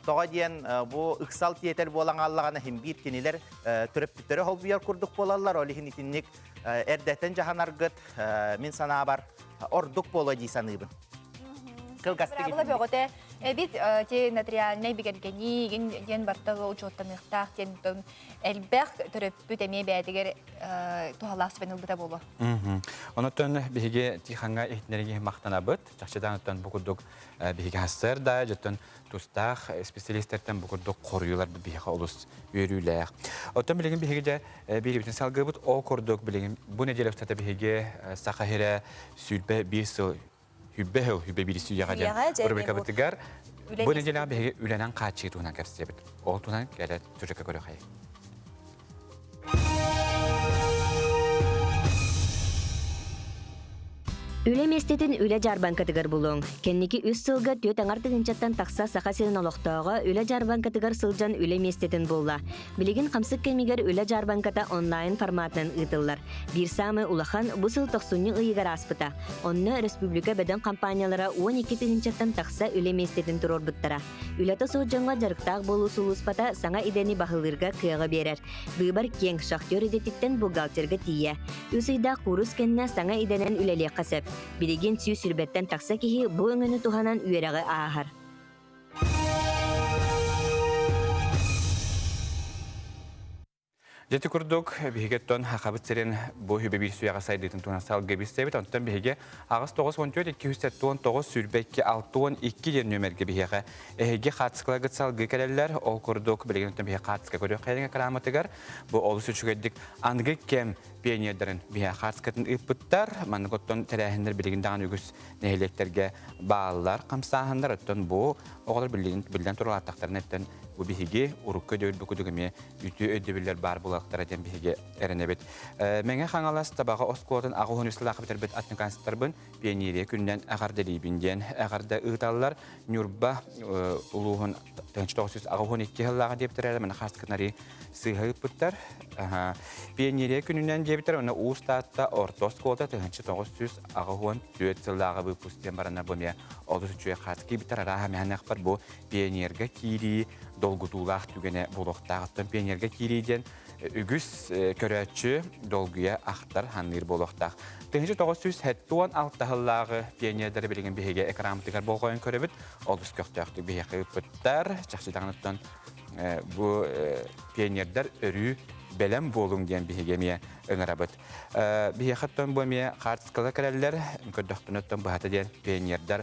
Тоға дейін бұл ұқсал тиетер болан аллағаны химбир кенелер түріп бүттері холбияр күрдік болалар. Олихин итіннік әрдәттен жаған арғыт мен сана бар ордық болу дейсаныбын. Правила бөгөтө бит те нотариальный бигергени ген бартагы учеттамыктак тен элбек төрөппүт эме бәдигер тухалас бенилбита болу. Онотон биге тиханга эхнереге мактанабыт. Жакчадан оттон букудук биге хастер да жотон тустах специалисттертен букудук коруюлар биге олус үйрүләр. Оттон билеген биге бири битен салгыбыт о кордук билеген бу неделе устата биге сахахира сүлбе бисыл Hübbehel, hübbe birisi yağacan. Buraya bitigar. Bu nedenle bir ülenen kaçı tuğuna kerstebit. O tuğuna gelir çocuk'a göre hayır. Üle mestetin üle jarban katıgar bulun. Kendiki üst sılga tüyöt ağartıgın çattan taksa sakasının oloqtağı üle jarban katıgar sılcan üle mestetin bulla. Biligin kamsık kemiger üle jarban kata online formatın ıtıllar. Bir samı ulahan bu sıl toqsunni ıyıgar aspıta. Onunla Respublika beden kampanyalara 12 çattan taksa üle mestetin turor bıttara. Ülata soğucanğa jarıktağ bolu suluspata sana ideni bahılırga kıyağı berer. Dıbar keng şaktör edetitten bugalterga tiye. Üsüyda kurus kenne sana idenen üleliğe kasep. Biligin süy sürbetten taksa kihi bu öngünü tuhanan üyerağı ağır. Jeti kurduk bihigetton haqabıtserin bu hübe bir suyağa saydıydın tuğuna salgı bistebit. Ondan bihige ağız 9-14 279 sürbekke 6-12 yer nömerge bihige. Ehege qatsıkla gıt salgı kereller. O kurduk biligin ondan bihige qatsıkla görüyor. Qaydan kalamatıgar. Bu olusu çügedik. Andgı kem piyoniyerlerin bihige qatsıkatın ıpıttar. Manıgotton terəhinler biligin dağın ügüs neheleklerge bağlılar. Kamsahınlar ötten bu oğlar bilden turul attaqtarın etten bu bihigi urukka döl bukudugame ütü ödübüller bar bulaqtara den bihigi erenebet. Menge xangalas tabağa oskodan ağuhun üslaqı biterbet atın kanstarbın pioneriye künden ağardelibinden ağarda ıtallar nürba uluğun tınçtoğsuz ağuhun 2 yıllağı deptirerler men xaskınari sığayıp bittar. Pioneriye künden deptir ona ustatta ortoskoda tınçtoğsuz ağuhun 4 yıllağı bu pusten barana bomya oluşuyor xaski bitar raha mehanak par bu pionierga kiri dolgutulaq tügene boloqtaqtan pionierga kiriden ügüs körәtçü dolguya axtar hanlir boloqtaq. Tınçı 976 yıllağı pionierleri bilgen bihege ekramtıgar bolğoyun körəbit olus köqtaqtı bihege bittar çaxçıdanıttan bu pionierler örü belem bolun diyen bihegemiye öngarabat. Biheqattan bu miye qartskala kərələr ködöqtünüttan bu hata diyen pionierler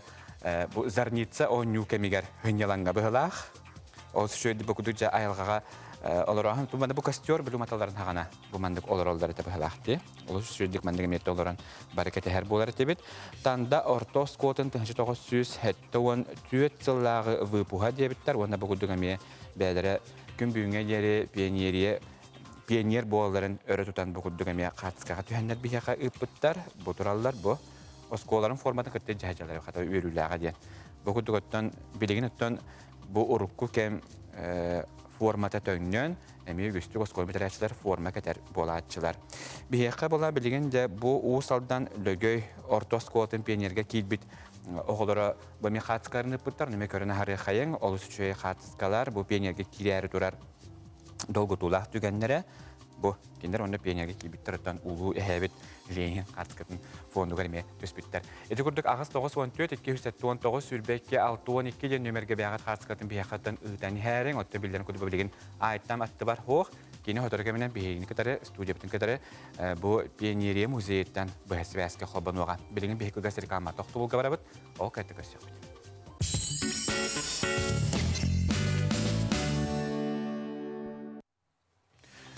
bu zarnitsa o nükemiger hınyalanga bıhlaq. O şöyle bakıdıkça ayılgağa olurağın bu manda bu kastyor bilim ataların hagana bu mandık olurolları tabi hılaktı. Olu şöyle mandık emniyette oluran barakete her boları tebit. Tanda ortos kotun tınçı 900 hettoğun tüet sıllağı vıpuha debitler. Onda bakıdık emiye belere gün büyüne yeri piyonier boğaların öre tutan bakıdık emiye qartskağa tühenler bir yaka ıpıtlar. Bu turallar bu. Oskoların formatı kıttı cahacaları hatta ürülağa diyen. Bakıdık ottan biligin ottan bu urukku kem formata tönnön, emi güstü oskol bitiräçiler forma keter bolatçılar. Biheka bola bilgin de bu usaldan lögöy ortoskotun pionierga kilbit oğulara bu mexatskarını pıttar nime körene harı xayın olus çöy xatskalar bu pionierga kireri durar dolgutulaq tügenlere bu kinder onda pionierga kilbit taraftan ulu ehebet Lenin xatskatın fondu garime töspütler. Eti kurduk ağız 914 279 sülbekke 612 den nömerge beğat xatskatın bihekattan ıtan herin otta bilden kudu bilgin ayttam attı bar hoq kini hotorgamenen bihegini kadar studiya bitin kadar bu pioneriye muzeyetten bu hesbeske xobanuğa bilgin bihekü gaserikama toxtubul gabarabıt o kategorisi.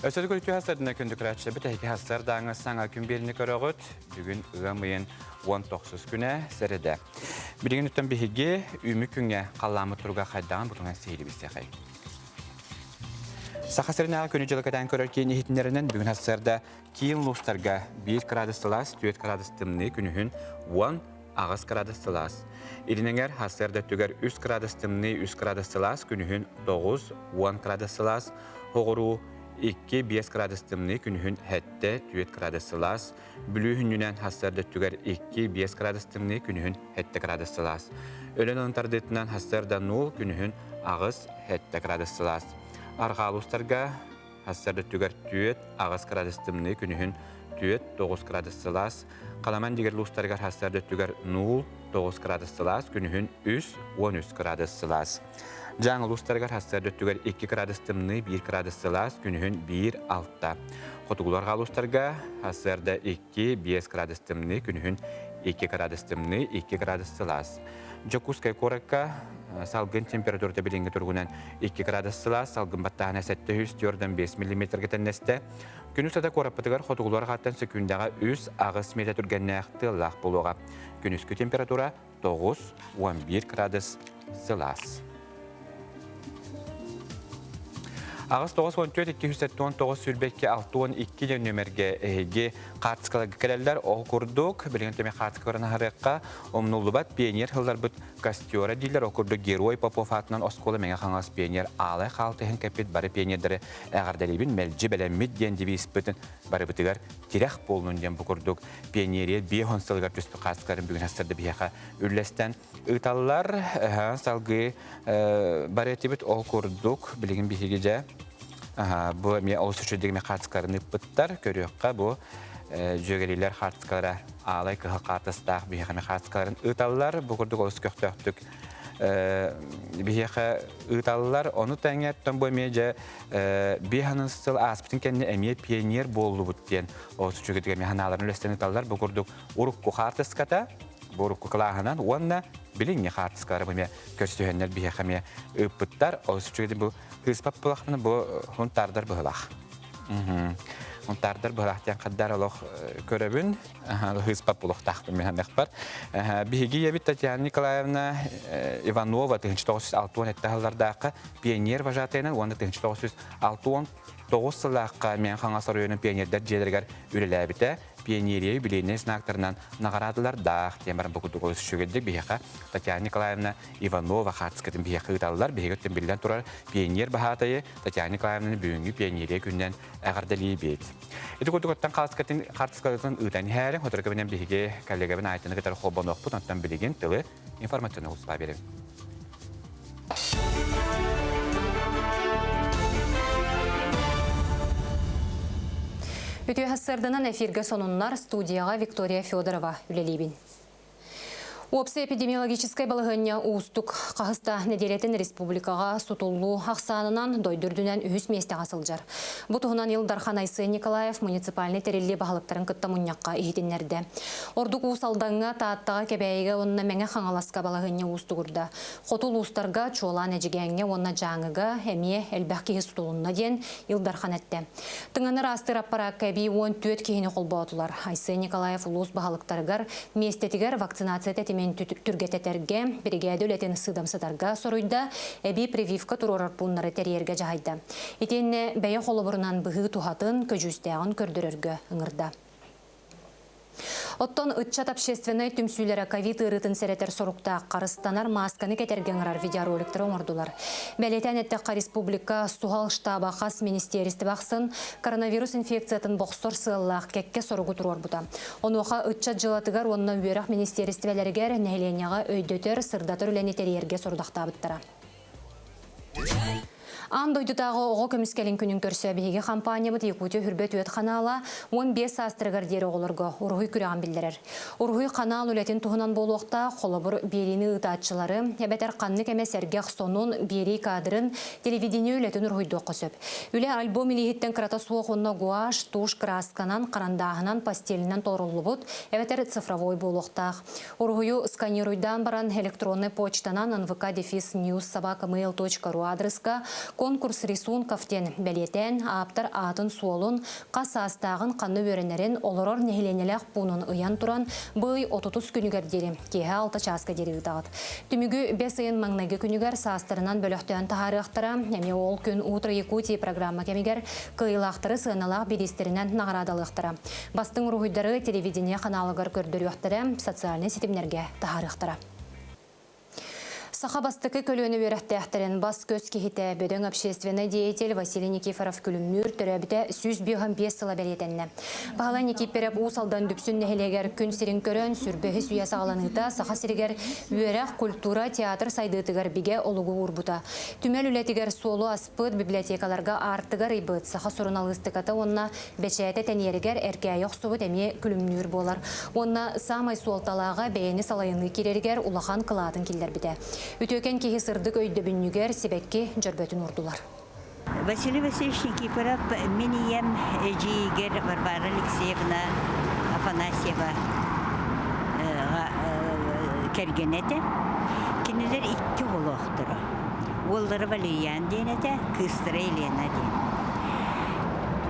Ösödü gültü hasarına kündük raçlı biteki hasar dağına sana gün birini köröğüt. Bugün ığamayın 19 güne serede. Bilgin ütten bihigi ümü künge qallamı turga qaydağın butuna seyli bizse xay. Saxasırına könücülük eden körörkeyin ehitinlerinden bugün hasarda kiyin lustarga 1 gradus Celsius 4 gradus tımni günühün 10 ağız gradus Celsius. İlinenger hasarda tüger 3 gradus tımni 3 gradus Celsius günühün 9 10 gradus Celsius. Hoğuru 2-5 gradus tımni günühün hette 4 gradus Celsius. Bülü hünnünen hasarda tüger 2-5 gradus tımni günühün hette gradus Celsius. Ölen antardetinden hasarda 0 günühün ağız hette gradus Celsius. Argalustarga hasarda tüger 4 ağız gradus tımni günühün 4-9 gradus Celsius. Qalaman diger lustarga hasarda tüger 0-9 gradus Celsius günühün 3-13 gradus Celsius. Жаңы лустаргар hasarda tüger 2 gradus tımni 1 gradus Celsius günühün 1-6. Xotugularga lustarga hasarda 2-5 gradus tımni günühün 2 gradus tımni 2 gradus Celsius. Jakuskay korakka salgın temperaturda bilingi turgunan 2 gradus Celsius salgın battahana 704-5 mm getenneste. Günüsada korapıtıgar xotugularga attan sekundaga 3 ağız metre turgannaqtı laq buluğa. Günüskü temperatura 9-11 gradus Celsius. Ağız 914 279 sülbekke 612 den nömerge ehege qartskala gikelerler o kurduk. Bilgin teme qartskalarına harıqqa omnullubat pionyer hıllar büt kastiora diller o kurduk Geroy Popov atынан oskola menge xangas pionyer alay xaltıhın kapit bari pionyerleri ağardalibin melci belemid den dibi ispıtın bari bütigar tiraq bolunun den bu kurduk. Pioneriye bir honsılgar tüspü qartskaların bugün hasarda biyaqa üllesten ıtallar salgı bari etibit o kurduk. Bilgin bihigece bu me oluşucudygı qartskalarını pıttar körüqqa bu jögeliler qartskalara alay qıha qartastaq biyaqa qartskaların ıtallar bu kurduk olus köqtöqtük. Biyaqa ıtallar onu tangətdən bu mece bihanın sıl aspitin kendine emiye pionyer bollu but diyen oluşucudygı mehanaların ülesten ıtallar bu kurduk urukku qartaskata bu urukku qılağınan onna bilingi qartaskara bu me köstühenler biyaqa me ıpıttar oluşucudygı bu hıspap bulaqını bu huntardar bıhlaq. Онтардар бахтян каддар олох көрөбүн. Хыспап булох тахпын мен ханнакпар. Биги ебит Татьяна Николаевна Иванова 1960 пионер вожатыйынан, оны 1969 сылаққа мен қаңасар өйінің пионердер жедергер үлеләбіті, пионерия юбилейный знактарынан нағарадылар дақ темірін бұқыды қойсы шөгеддік бейеқа Татьяна Николаевна Иванова қатыскетін бейеқі ұталылар, бейеқеттен білден тұрар пионер бағатайы Татьяна Николаевнаны бүгінгі пионерия күннен әғардалей бейді. Эти көттіғыттан қатыскатын ұтан әрі, отырғыбінен бейеге коллегабын айтыны кетер қолбан оқпыт, онтан білеген тылы информацияны ұлыспа берем. Үтіе хасырдынан эфирге сонуннар студияға Виктория Федорова үлелейбін. Опсы эпидемиологической балығыня уыстық қағыста неделетін республикаға сутуллу ақсанынан дойдүрдінен үхіс месте ғасылжар. Бұтығынан Илдархан Айсы Николаев муниципальный терелі бағылықтарын күтті мұньяққа ехетінерді. Ордық уысалдаңға тааттаға кебәйігі онына мәңі қаңаласқа балығыня уыстық ұрды. Қотул уыстарға чуолан әжігәңге онына жаңыға әме әлбәқ кейі сутулуына ден Илдархан әтті. Тыңаныр астыр аппара кәбей 14 кейіні қолба отылар. Айсы Николаев улус бағылықтарғар местетігер вакцинация тәтемен түргететерге, бригады өлетін сыдамсыдарға соруйда, әбей прививка тұрорар пұннары тәрерге жағайды. Етенне бәйі қолы бұрынан бұғы тухатын көжістеғын көрдірерге ұңырда. Оттон ытчат общественный түмсүйлері ковид ырытын сәретер соруқта қарыстанар масканы кетерген ұрар видеороликтері оңырдылар. Бәлетен әттіққа республика Сухал штаба қас министерісті бақсын коронавирус инфекциятын боқсор сығыллақ кекке соруғы тұрор бұта. Онуға ытчат жылатығар онына өйрақ министерісті бәлергер нәйленяға өйдөтер сырдатыр үленетер ерге сорудақта бұттыра. Андойдытағы оғы көміскелін күнін көрсі бейге компания бұд Якутия хүрбет өт қанала 15 астырғар дері оғылырғы ұрғый күреген білдірер. Ұрғый қанал үлетін тұғынан болуақта қолыбыр беріні ұтатшылары әбәтер қанны кәмес әргеқ сонун бері кадрын телевидение үлетін ұрғыйды оқысып. Үлі альбом илихеттен қырата суық онына гуаш, туш, красканан, қарандағынан, пастелінен торылы бұд әбәтер цифровой болуақтақ. Ұрғыйы сканируйдан баран электронный почтанан nvk-news@mail.ru адреска конкурс рисунковтен бәлетен, аптар атын суолун, қасастағын қанны өренерін олырор нехеленелек пунын ұян тұран бұй 30 күнігер дері, кейі 6 часқа дері ұдағыд. Түмігі 5 айын маңнағы күнігер састырынан бөліқтен тағарықтыра, әме ол күн утыр Якутия программа кемігер қиылақтыры сығыналақ бедестерінен нағырадалықтыра. Бастың ұрғыдары телевидение каналығыр көрдіріқтірі социальный сетімнерге тағарықтыра. Сахабастықы көлөні өрәқтәқтірін бас көз кейті бөдің общественный деятель Василий Никифоров күліммүр түрәбіті 105 сыла бәлетенні. Бағала Никифоров ұсалдан дүпсін нәхелегер күн сирин көрін сүрбігі сүйя сағаланыта саха сиригер өрәқ культура театр сайдытығар биге олығы урбута. Түмел үлетігер солу аспыт библиотекаларға артығар ибыт саха сұрыналыстықаты онна бәчәйті тәнерігер әркәйіқ сұбыт әме күліммүр болар. Онна самай суалталаға бәйіні салайыны керергер улахан қылатын келдер біде. Үтөкен кейі сырдық өйді бүннігер себекке жөрбөтін ұрдылар. Василий Васильевич Никифоров, минием жигер Варвара Алексеевна Афанасьева кергенете. Кинелер 2 олуқтыры. Олдары Валериян дейнете, кыстыры Елена дейн.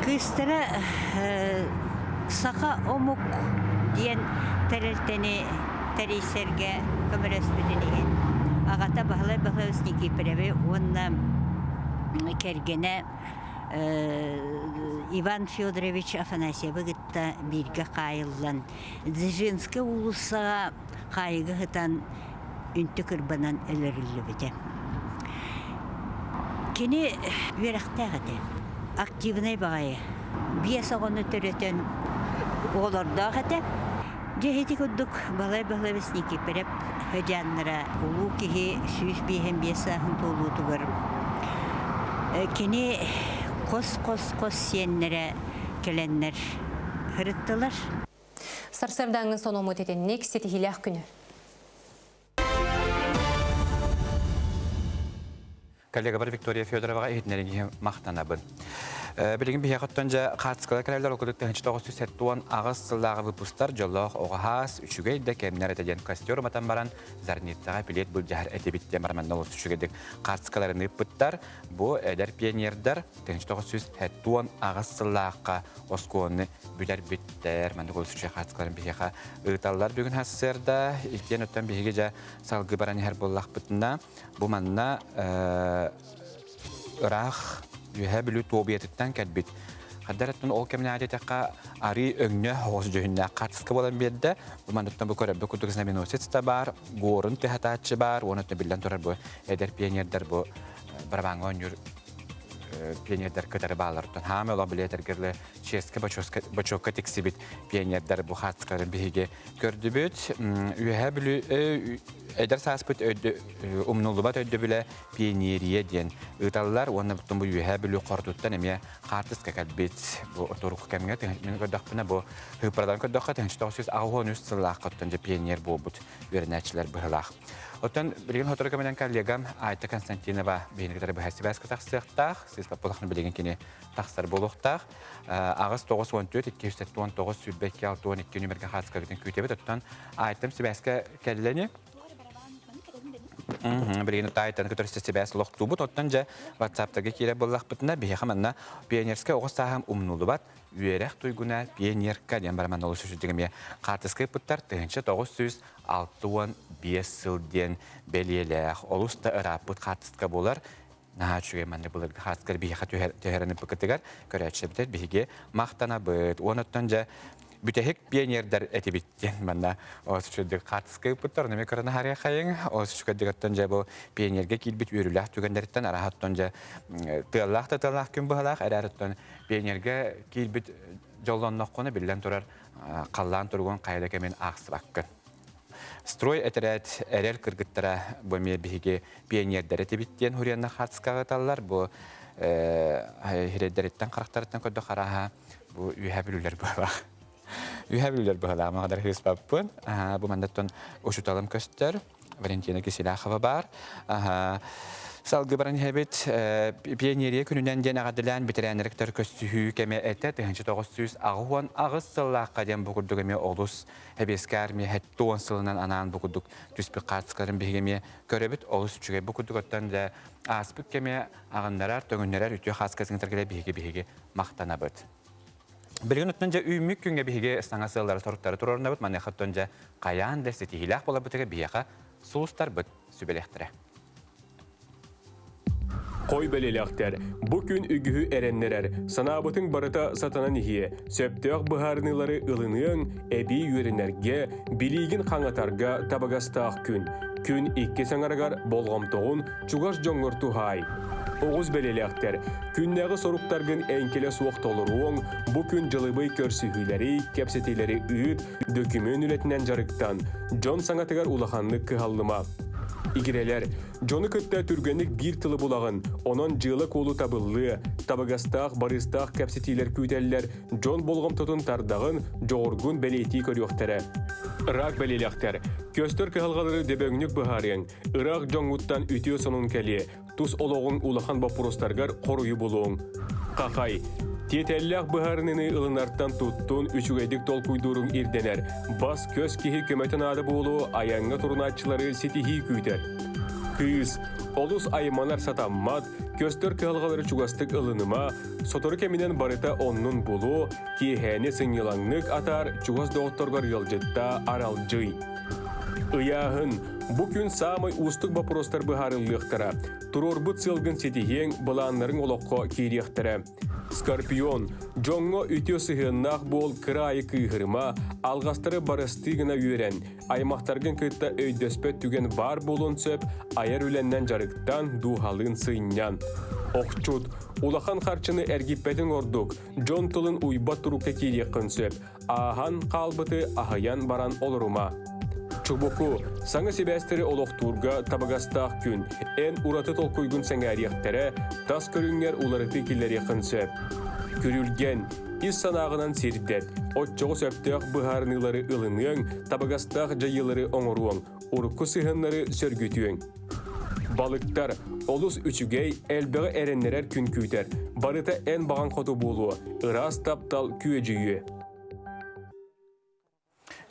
Кыстыры сақа омук дейін тәрелтені тәрейсерге көмірес бітінеген. Ағата бағылай Никифоровы, онна кергене Иван Федорович Афанасьевы гытта бирге қайылдан. Дзержинскі улысыға қайығы ғытан үнті күрбанан өлірілі біде. Кені веріқті ғыды. Активный бағайы. Бия сағыны түретін оларда ғыды. Жехети күддік бағылай Никифоров Хыджаннара улу кихи сүйіс бейхен бесахын толу тугар. Кені қос сеннері келеннер хырыттылар. Сарсырдаңын сон омут етеннек сетихилях күні. Коллега бар Виктория Федороваға етінеріне мақтанабын. Bilgin bir yakıttanca katskala kararlar okuduk da 1970 ağız sıllağı vıpustar jolloğ oğaz üçüge de kemler eteden kastyorum atan baran zarnitsağa bilet bu cahar eti bitti marmandan olsun üçügedik katskalarını pıttar bu eder pionierler 1970 ağız sıllağı oskonu büler bitter mandık olsun üçüge katskaların bir yaka ıtallar bugün hasırda ilkten ötten bir gece salgı baran her bollak bıtına bu manna Irak yühe tobiyetinden kelbit. Haddaratın ol kemine adetaka ari öngü hoş cühünne kartıskı olan bir de bu mandattan bu körebe kudurusuna bir nosetsta var, gorun tehatatçı var, onu da bilden torar bu eder pionierler bu barabangon yür pionierler kadar bağlardan hame olabilir gerle çeske baçoka teksibit pionierler bu hartskaların bihige gördübüt yühe bilü eder saspıt umnulubat ödü bile pioneriye diyen ıtallar onu bu yühe bilü korduttan emiye kartıska kalbit bu otoruk kemine min kodakpına bu hıpradan kodakka tençtosiz ağonus sılaq kottanca pionier bu but öğreniciler bıhlaq. Otan bilgin fotoğrafımdan kollegam Ayta Konstantinova beynekleri bu hasibaska taqsıqtaq siz papulaqni bilgin kini taqsar boluqtaq ağız 914 279 sübbekki 612 nömerge xatskagıtın kütebet otan Aytam sibaska kelleni Bilgin Aytan kötörüste sibas loqtubut otanca WhatsApp'tagi kire bollaq bitna bihamanna pionierska oğustaham umnulubat üyerek duyguna pionierka diyen baramanna oluşu digimiye qartıskı puttar 1965 yılden beliyelek olusta ırapıt qartıska bolar naha çüge manne bular qartıskar biha töherenip bıkıtıgar köreçe biter bihige maqtana bıt onottanca Bütehek pionierler eti bitten bana o sürekli kartıskı puttar ne mekarına haraya kayın o sürekli katınca bu pionierge kilbit yürülah tükenlerden arahattonca tığlak gün bahalak arahatton pionierge kilbit jollannak konu billen turar kallan turgun kayda kemen ağsı bakkın. Stroy eteret erel kırgıtlara bu mebihige pionierler eti bitten huriyanna kartıska gatallar bu hiredderetten karakteretten kodu karaha bu üyebilirler bu. Üyebilirler bu halama kadar hız babın. Bu mandattan oşutalım köster. Valentina Kisilakhova var. Salgı baran hebet pioneriye gününden den ağadilan bitirenlikler köstühü keme ete 1900 ağuan ağız sıllağı kadem bukurduk eme olus hebeskar mi hettuan sılından anan bukurduk düspü kartskaların bihgeme görebit olus çünkü bukurduk ottan da aspık keme ağındarar töngünlerer ütüye xaskasın tergele bihge maqtanabıt. Bilgin ötünce ümmük günge bihige sana sığları sorukları turorunda bıt manne xattonca qayan deseti hilah bola bıtıga biyaqa sulustar bıt sübelektire. Koy belelekter, bugün ügühü erennerer, sanabıtın barıta satanan ihiye, söptök buharnıları ılınığın, ebi yörenerge, biligin kangatarga tabagastağ gün. Gün ikke sanargar bolgamtoğun, çugaş jongortu hay. Oğuz belelekter, künnägi soruktargın enkele soğuk oluruğun, bu gün jılıbıy körsühüleri, kepsetileri üyüt, dökümün ületinden jarıktan, John sanatıgar ulahanlık kıhallıma. İgireler, John'u kıtta türgenlik bir tılı bulağın, onun jılı kolu tabıllı, tabagastağ, baristağ, kepsetiler küyteller, John bolğam tutun tardağın, joğurgun beleyti körüyoktere. Irak belelekter, köstör kıhalgaları debögnük bıharın, Irak John'uttan ütüyo sonun keli, tus oloğun ulahan bapurostargar koruyu buluğun. Kakay, Tietellak bıharnını ılınarttan tuttun, üçügedik tol kuydurun irdener. Bas köz kihi kömetin adı bolu, ayanga turunatçıları sitihi küyder. Kız, olus aymanar satammat, köstör kıhalgaları çugastık ılınıma, sotoru keminen barıta onnun bulu, ki hene sınyalanlık atar, çugas doğuttorgar yılcıtta aralcıy. Iyahın, bugün samay ustuk baprostar bıharıllıqtara, turorbut sılgın setihen bulanların olokko kiriyaqtara. Skorpion, jongo ütüyo sıhınnaq bol kırayı kıyhırma, algastары barыстığına yüren, aymaqtargın kıtta öydöspöt tügen var bolun söp, ayar ülenden jarıktan duhalın sıyınyan. Okçut, ulahan harçını ergippetin orduk, John tılın uybat turukka kiriyaqın söp, ahan kalbıtı ahayan baran oluruma. Çubuku, sana sebesteri oloqturga tabagastaq gün, en uratı tolkuygun sengariyaktara, tas körünger ularıtı killer yakın söp. Körülgen, iz sanağınan sirdet, otçoğu söptök bıharnıları ılınığın, tabagastaq jayıları oŋoruğun, urukku sıhınları sörgütüğün. Balıktar, olus üçügey elbeğe erennerer kün küyter, барыта эн баган хоту болу, ырас таптал күйе.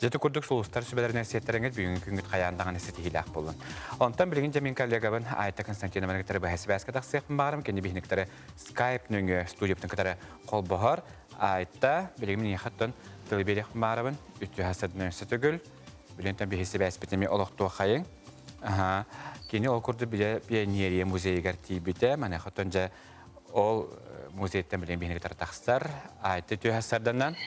Жеті күрдік сұлыстар сүбәлеріне сеттеріңіз бүгін күнгіт қаяндаған әсеті хилақ болын. Онтан білген жәмен коллегабын Айта Константина Мәніктері бәхесі бәскедақ сеқпін бағарым, кенде бейініктері Skype нөңі студиептің кітары қол бұғар. Айта білгімін ехаттын тылбелек бағарымын, үтті хасадын өсі түгіл. Білентен бәхесі бәспетеме олықтуы қайын. Кені ол күрді пионерия музейгер тейбіті, мәне қаттан жа ол музейттен білген бейініктері тақсар. Айта үтті хасарданнан.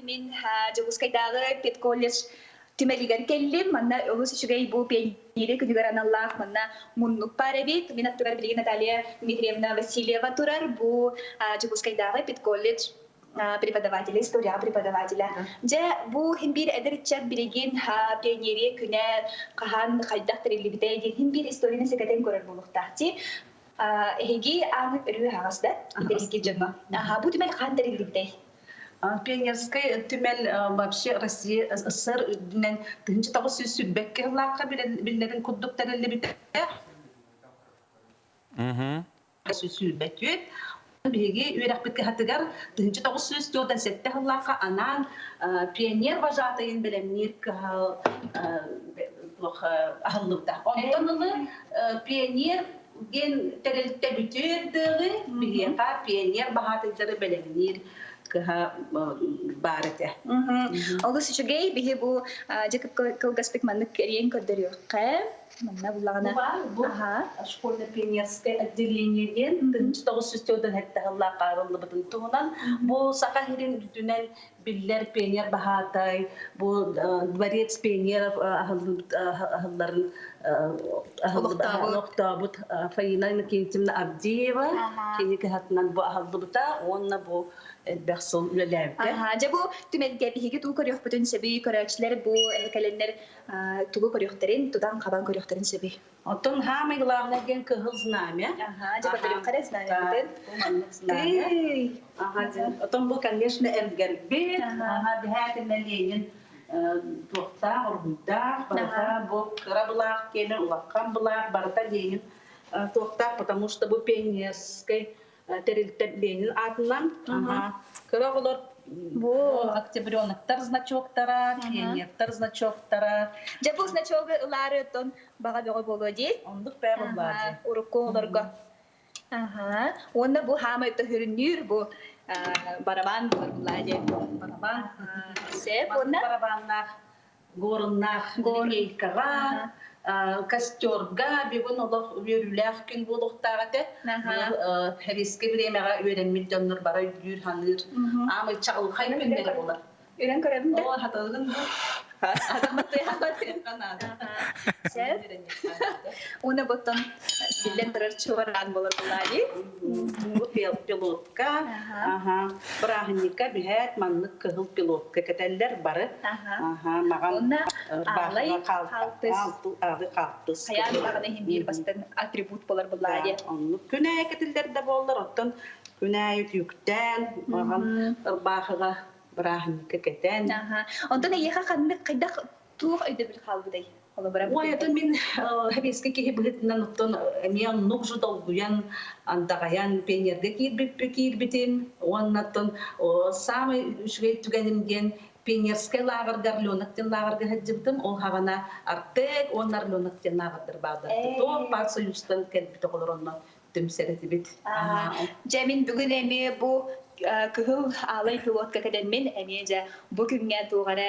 Min Joguskyдағы Пет колледж түмәлігер келлем, манна олыс үшігей бұл пионері күнігер аналлақ, манна мұннық бар әбет. Мен аттығар білген Наталья Дмитриевна Васильева тұрар, бұл Joguskyдағы Пет колледж преподавателя, история преподавателя. Же бұл химбир әдірітчәк білген пионері күні қаған қайдақ тірелі бітейді. Химбир историяны секаден көрір болуқтақты. Хеги аңы үрі ағасда, интереске жөңі. Бұл түмәл қан тірелі бітей. Пионерская түмәл вообще Россия СССР динен тынчы тагы сүббәккә лакка билдерин куддук тәрелле бит. Сүббәккә биге үрәк биткә хатыгар тынчы тагы сүз тәдән сәттә лакка анан пионер вожатыйын белемнир ка ахыллыкта. Онтонлы пионер ген тәрелтә бүтүрдүгү биге пионер бахатыйдары белемнир кыха барыте. Олыс үшігей бігі бұл жекіп кылгаспек маннык керейін көрдірі қай? Манна бұлағына. Бұл школьный пионерское отделениеден 1900-тен әттіғылла қарылы бұдың туғынан бұл сақа херин бүтінен биллер пионер бахатай, бұл дворец пионеров ахылларын Лохтабут Фаина Иннокентьевна Авдеева, кенеке хатынан бұл ахылды бұта, онна бұл бәқсыл үлеләвді. Жабу түмәлге бігі тұғы көріқ бүтін сөбі көрәкшілер бұл кәлендер тұғы көріқтерін, тұдан қабан көріқтерін сөбі. Отын хамай главный ген кыгыл знамя. Жаба көріқ қарай знамя бүтін. Отын бұл, конечно, Эльгарбет, бігәтінна Ленин тоқта, ұрғыда, барата бұл қырабылақ, келін ұлаққан бұлақ, барата Ленин тоқта, потому что бұл пионерской терилтеп Ленин атынан кырағылар бұл октябрёнықтар значоктара, пионерттар значоктара. Жабу значогы ұлары өттін баға бөғі болу дей? Ондық бәрі ұлады. Ұрыққы оларға. Онда бұл хамы өтті хүрінер бұл барабан бұлады. Барабан. Сеп, онда? Барабанна, горыннақ, линейкаға, костерга, бегін олық өріләқ күн болуқтағады. Хәреске біремеға өйренмел дөнір бара үйір ханыр. Амы чағылқай күндері болар. Үйрен көрәбінде? О, хатылығын бұл. Адаматты хататын қанады. Сеп? Оны бұттын білден тұрар чуғырған болар бұлады? Пилотка, брахника, бігәт, манлық кығыл пилотка кәтәлдер бары. Маған бағыға қалтыс. Қаян бағына хембер бастан атрибут болар бұлады? Күнәй кәтәлдер де болар, оттан күнәй үтіктен, маған бағыға брахника кәтән. Ондан еға қанды қайдақ туық өйді біл қалбыдай? Ой, это мен хабеске кеге білетінен ұттын мен нұқ жұдал бұян андағаян пионерге кирбетен, оннаттын самый үшгей түгенімден пионерская лағырдар лёнақтен лағырға хәджібдім, ол хағана артек, онлар лёнақтен лағырдар бағдарды. Тоқ бар союстан кәлбіті қолыр онна түмсәреті бет. Жәмін бүгін әме бұл кыгыл алай пилотка кәден мен әмеже бұл күнге туғаны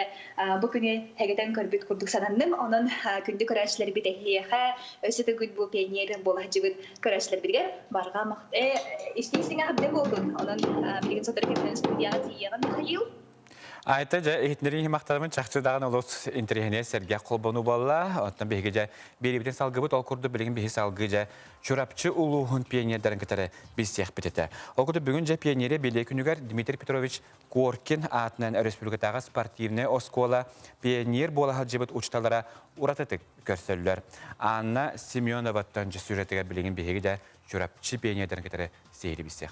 бұл күні тәгетен көрбіт күрдік сананным, оның күнді көрәшілер біт әхейеға өсеті күн бұл пионерін бұл әжігіт көрәшілер бітігер барға мақты. Істейсің әғыбді болдың, оның білген сотыр кәмін студияға тиеғын қайыл? Айта жа ehitneri himaqtarımın çaqçıdağın olus interihine sergah kolbonu balla. Ondan behiga ja beribden salgıbıt ol kurdu bilgin behi salgı ja çorapçı uluğun pionierlerin kıtары biz siyah bitete. O kurdu bugün ja pioneri belli günüger Dmitri Petrovich Gorkin adından Respublikadağı sportivne oskola pionir bola hacibit uçtalara uratıtık görsölüler. Anna Semyonova'dan ja süretiger bilgin behiga ja çorapçı pionierlerin kıtары seyri biz siyah.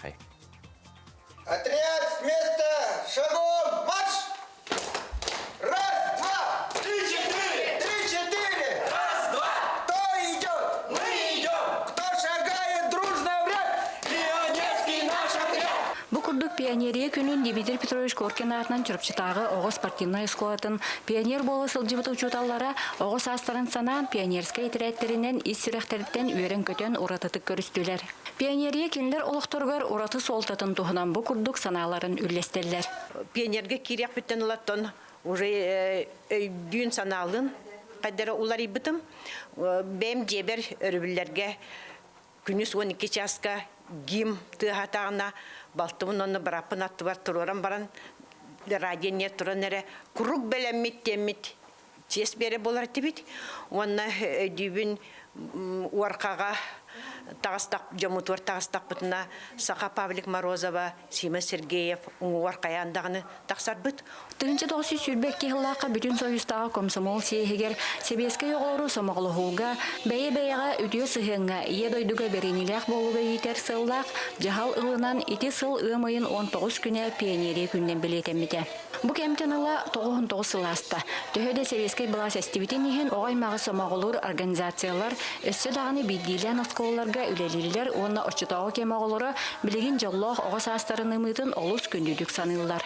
Отряд с места! Шагом! Марш! Раз, два, три, четыре! Бу курдук пионерия күнүн Дмитрий Петрович Коркин атынан чурпчытагы Оғыз спортивный школатын пионер болы сылжыбыты учуталлара Оғыз астарын санаан пионерская итереттеринен ис сүректерден үйрен көтөн уратыты көрүстүлер. Пионерия кинлер олохторгор ураты солтатын тухунан бу курдук санааларын үллестеллер. Пионерге кирек бүттен улаттан уже дүйін санаалын кайдара улар ибытым бем жебер өрүбүллерге күнүс 12 часка гим тыгатагына балтымын оны барапын аттыбар туроран баран радионе туранере курук белеммит теммит чес бере болар тибит онна дүйбүн уаркага тагыстак жомутур тагыстак бутуна Саха Павлик Морозова, Сима Сергеев уаркаяндагыны таксарбыт. 1900 жыллака бүтүн союздагы комсомол сиегер себеске йогору сомоглуга бeye-бeyega үтүө сыгынга ие дойдуга беренилек болуга йитер сыллак жахал ылынан ити сыл ымайын 19 күнө пионерия күнден билетемите. Бу кемтенала 99 сыласта төһөдө себеске балас эстибитинен огаймагы сомоглур организациялар өссө дагыны бидилен осколларга үлелилер онна очтоо кемоглору билигин жоллох огос астарын ымытын олус күндүдүк санылар.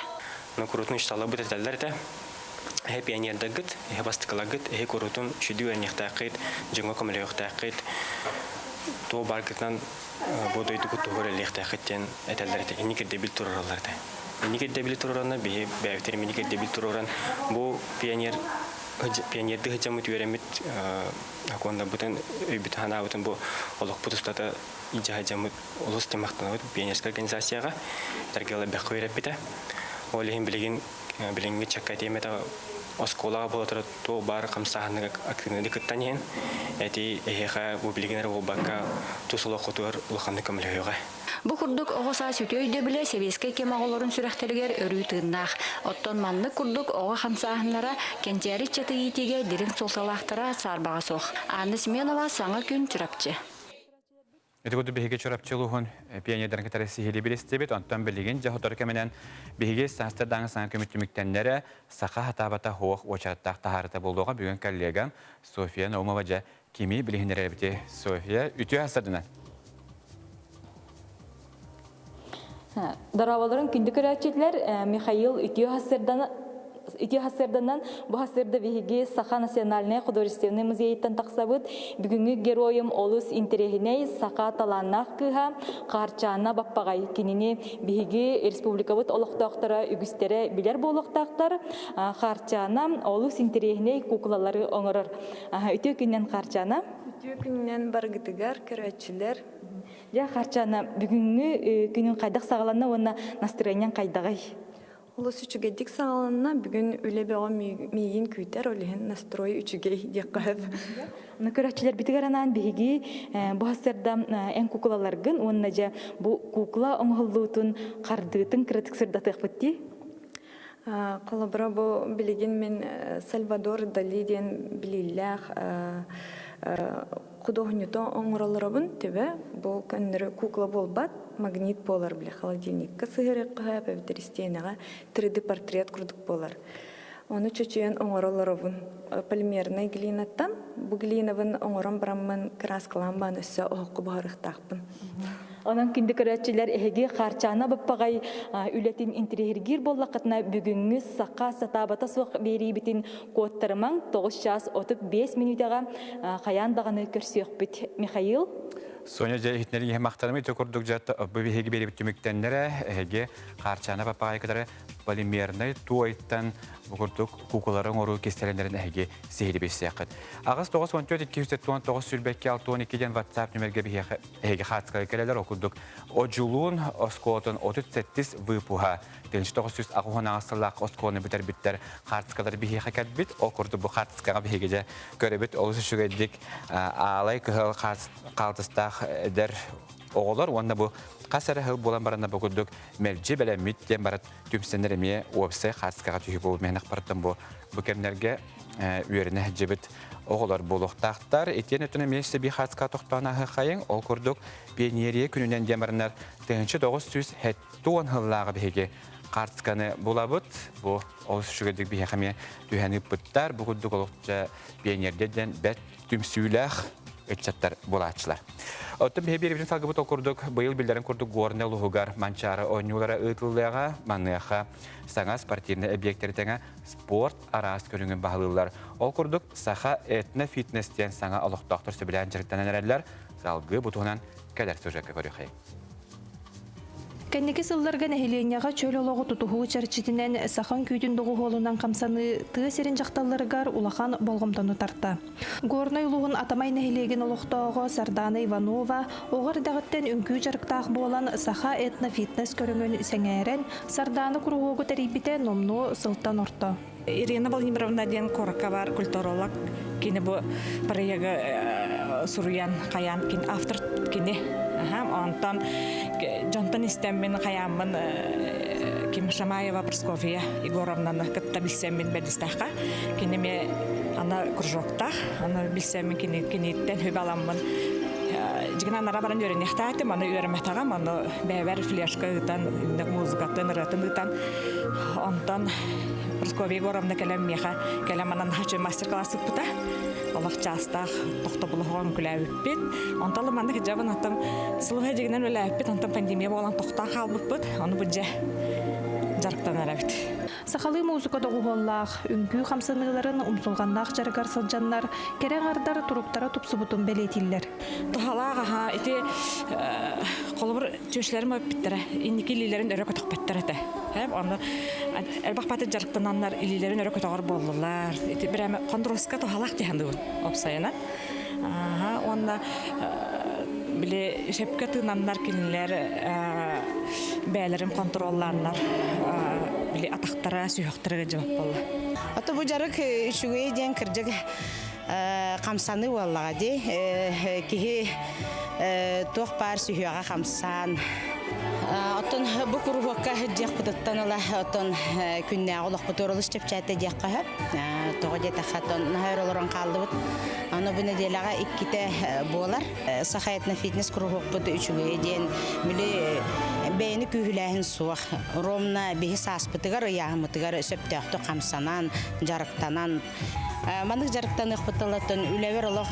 Но крутный штала будет дальше. Пионер дагит, бастыкалагит, крутун шидуер нехтакит, джинго камелехтакит. То баркетнан буду иду кутугоре лехтакитен этелдерте. Иникер дебил тураларда. Иникер дебил тураларна бе терминикер дебил тураларан. Бу пионер дыхачамут юремит аконда бутен битхана бутен бу олох путустата ижахажамут олос темахтанут пионерская организацияга таргела бехверепите. Олехин билинги чаккатемета осколага болотор то бар камсахны активный дикаттанен эти эха бу билигенер болбакка тусулокутур улханны камлыйга. Бу курдук огоса сүтөйдө биле себеске кемаголорун сүрөктөргөр өрүү тыыннах. Оттон манны курдук ого хамсаахнара кенчери чатыйтиге дирин солталактара сарбага сох. Анны Семенова саңа күн чурапчы. Этигоду биһиге чурапчылуһун пионердерин катарысы хили билестебит, онтон билигин жаһотор менен биһиге састырдаңы саңа көмүттүмүктеннере сака хатабата хоох очаттак тахарыта болдуга бүгүн коллегам София Наумова жа кими билигинеребите. София үтү асырдына. Дараваларын күндүк көрәчетлер Михаил үтү хасырданан бу хасырда биһиге Саха национальный художественный музейтен таксабыт бүгүнгү героем олус интерехине Саха таланнах кыха карчана баппагай кинини биһиге республикабыт олоктоктора үгүстере билер болохтактар карчана олус интерехине куклалары оңорор. Үтү күннен карчана Үтү күннен баргытыгар көрәчилер. Я карчана бүгүнгү күнүн кайдак сагаланна онна настроениен кайдагай. Олыс үчүгедик сагаланна бүгүн үлебега мийин күйтер олehen настрой үчүгей деккап. Аны көрәчилер битигаранан биһиги бу хасырда эн куклаларгын онна же бу кукла оңголлуутун кардыытын критик сырдатыкпытти. Колобра бу билигин мен Сальвадор Дали ден билиллах художниктон оңролорабын тебе бу кандыр кукла болбат магнит болар биле холодильникка сыгырыкка певтеристенага 3D портрет курдук болар. Оны чөчөен оңролорабын полимерный глинаттан бу глинабын оңрон барамын краскаламбан өссө окку барыктакпын. Онан кинди көрәчилер эһиги харчана баппагай үлетин интерьергир боллакытна бүгүнгү Сака сатабата сук берибитин коттарман 9 час 35 минутага каяндаганы көрсөкбүт. Михаил Соня же хитнери мактармы төкөрдүк жатты биһиги берип түмүктеннере эһиги харчана баппагай кадары полимерный туайттан бугурдук кукуларын ору кестелендерин эһиги сehri бесякыт. Агыс 914-299 сүлбекке 612-ден WhatsApp нөмерге эһиги хатка келелер окудук. Ожулун оскотун 38 выпуха. 1900 агухан асыллак осконы битер биттер хатскалар биһи хакатбит окурду бу хатскага биһиге көрөбүт олусы шүгедик алай кыл калтыстак дер оголор онда бу касары хыл болан баранда бүгүдүк мелжи белемит ден барат түмсенереме опсе хатскага түйүп болуп менак бартым бу кемнерге үйөрүнө жебит оголор болуктактар этен өтүнө месте би хатска токтона хайын ол курдук пионерия күнүнөн демарнар 1970 хыллага биһиге картсканы булабыт бу ол шүгедик биһи хаме түһәнип буттар бүгүдүк олукча пионерден бет түмсүлах etçatlar bulatçılar. Ottun bir salgıbıt okurduk. Bıyıl bildirin kurduk Gorne Luhugar mançarı oynulara ıtılığa, manıyağa, sana sportivne obyektleri tenge sport aras körüngün bağlılar. Okurduk saha etne fitnessten sana alık doktor söbilen jiritten enerler. Salgı butuğunan kadar sözcükle görüyor. Кәннеке сылларга нәһиленияға чөл олоғы тутуһу чарчитинен сахан күйдін доғы холунан камсаны тыы серин жақталларыгар улахан болгомтону тарта. Горной улуғын атамай нәһилеген олықтауға Сардана Иванова оғыр дағыттен үнкүй жарықтақ болан саха этно-фитнес көріңін сәңәрен Сардана кругогу тәрейбіте номну сылтан орто. Ирина Владимировна ден корка бар культуролог. Кини бу проекты Суруян Каян кин автор кини. Онтан Джонтон истеммин Каямын Ким Шамаева Просковия Егоровнаны кытта билсеммин бедистахка. Кини ме ана кружоктах, ана билсеммин киниттен хөбаламмын. Жигина нара баран өренехтаты, маны өремехтага, маны бәбәр флешка ытан, музыкатын, ратын ытан. Онтан Просковия Егоровна кәлем меха, кәлем анан хачы мастер-классы пыта. Аллах частах тохто булган күләбит. Онталы манда хиҗабын атам. Сылга дигәннән үләбит, онтан пандемия булган тохта халбыт, аны бүҗә жарыктан арабит. Сахалы музыка догуллах, үнкү хамсыныйларын умсулганнах жаргар сылжаннар, керең ардар туруктара тупсубутун белетиллер. Тохалага ха ити колбур чөшләрем биттер. Инники лиләрен өрөк тохпаттырды. Һәм аны элбахпаты жарыктаннар илиләрен өрөк тогар болдылар. Ити берәме кондроска тохалак дигәнде опсайна. Онда биле шепкә тынаннар кинләр бәйләрем контролланнар. Биле атактара сүйөктөргө жабап болду. Ата бу жарык үшүгө ден киржек камсаны валлага ди кихи тох пар сүйөга камсан. Отон бу курукка хеджек бутаттан ала отон күннә олох буторулуш чепчәтә дякка хәп. Тогы дә хатон хайролорон калды бут. Аны бу неделага икките болар. Сахаятна фитнес курукка бу üçüгө ден биле бәйни күһүләһин суах. Ромна бихи саспытыгар яһмытыгар сөптәхтө камсанан, жарыктанан. Мандык жарыктан ыкпытылатын үләвер олох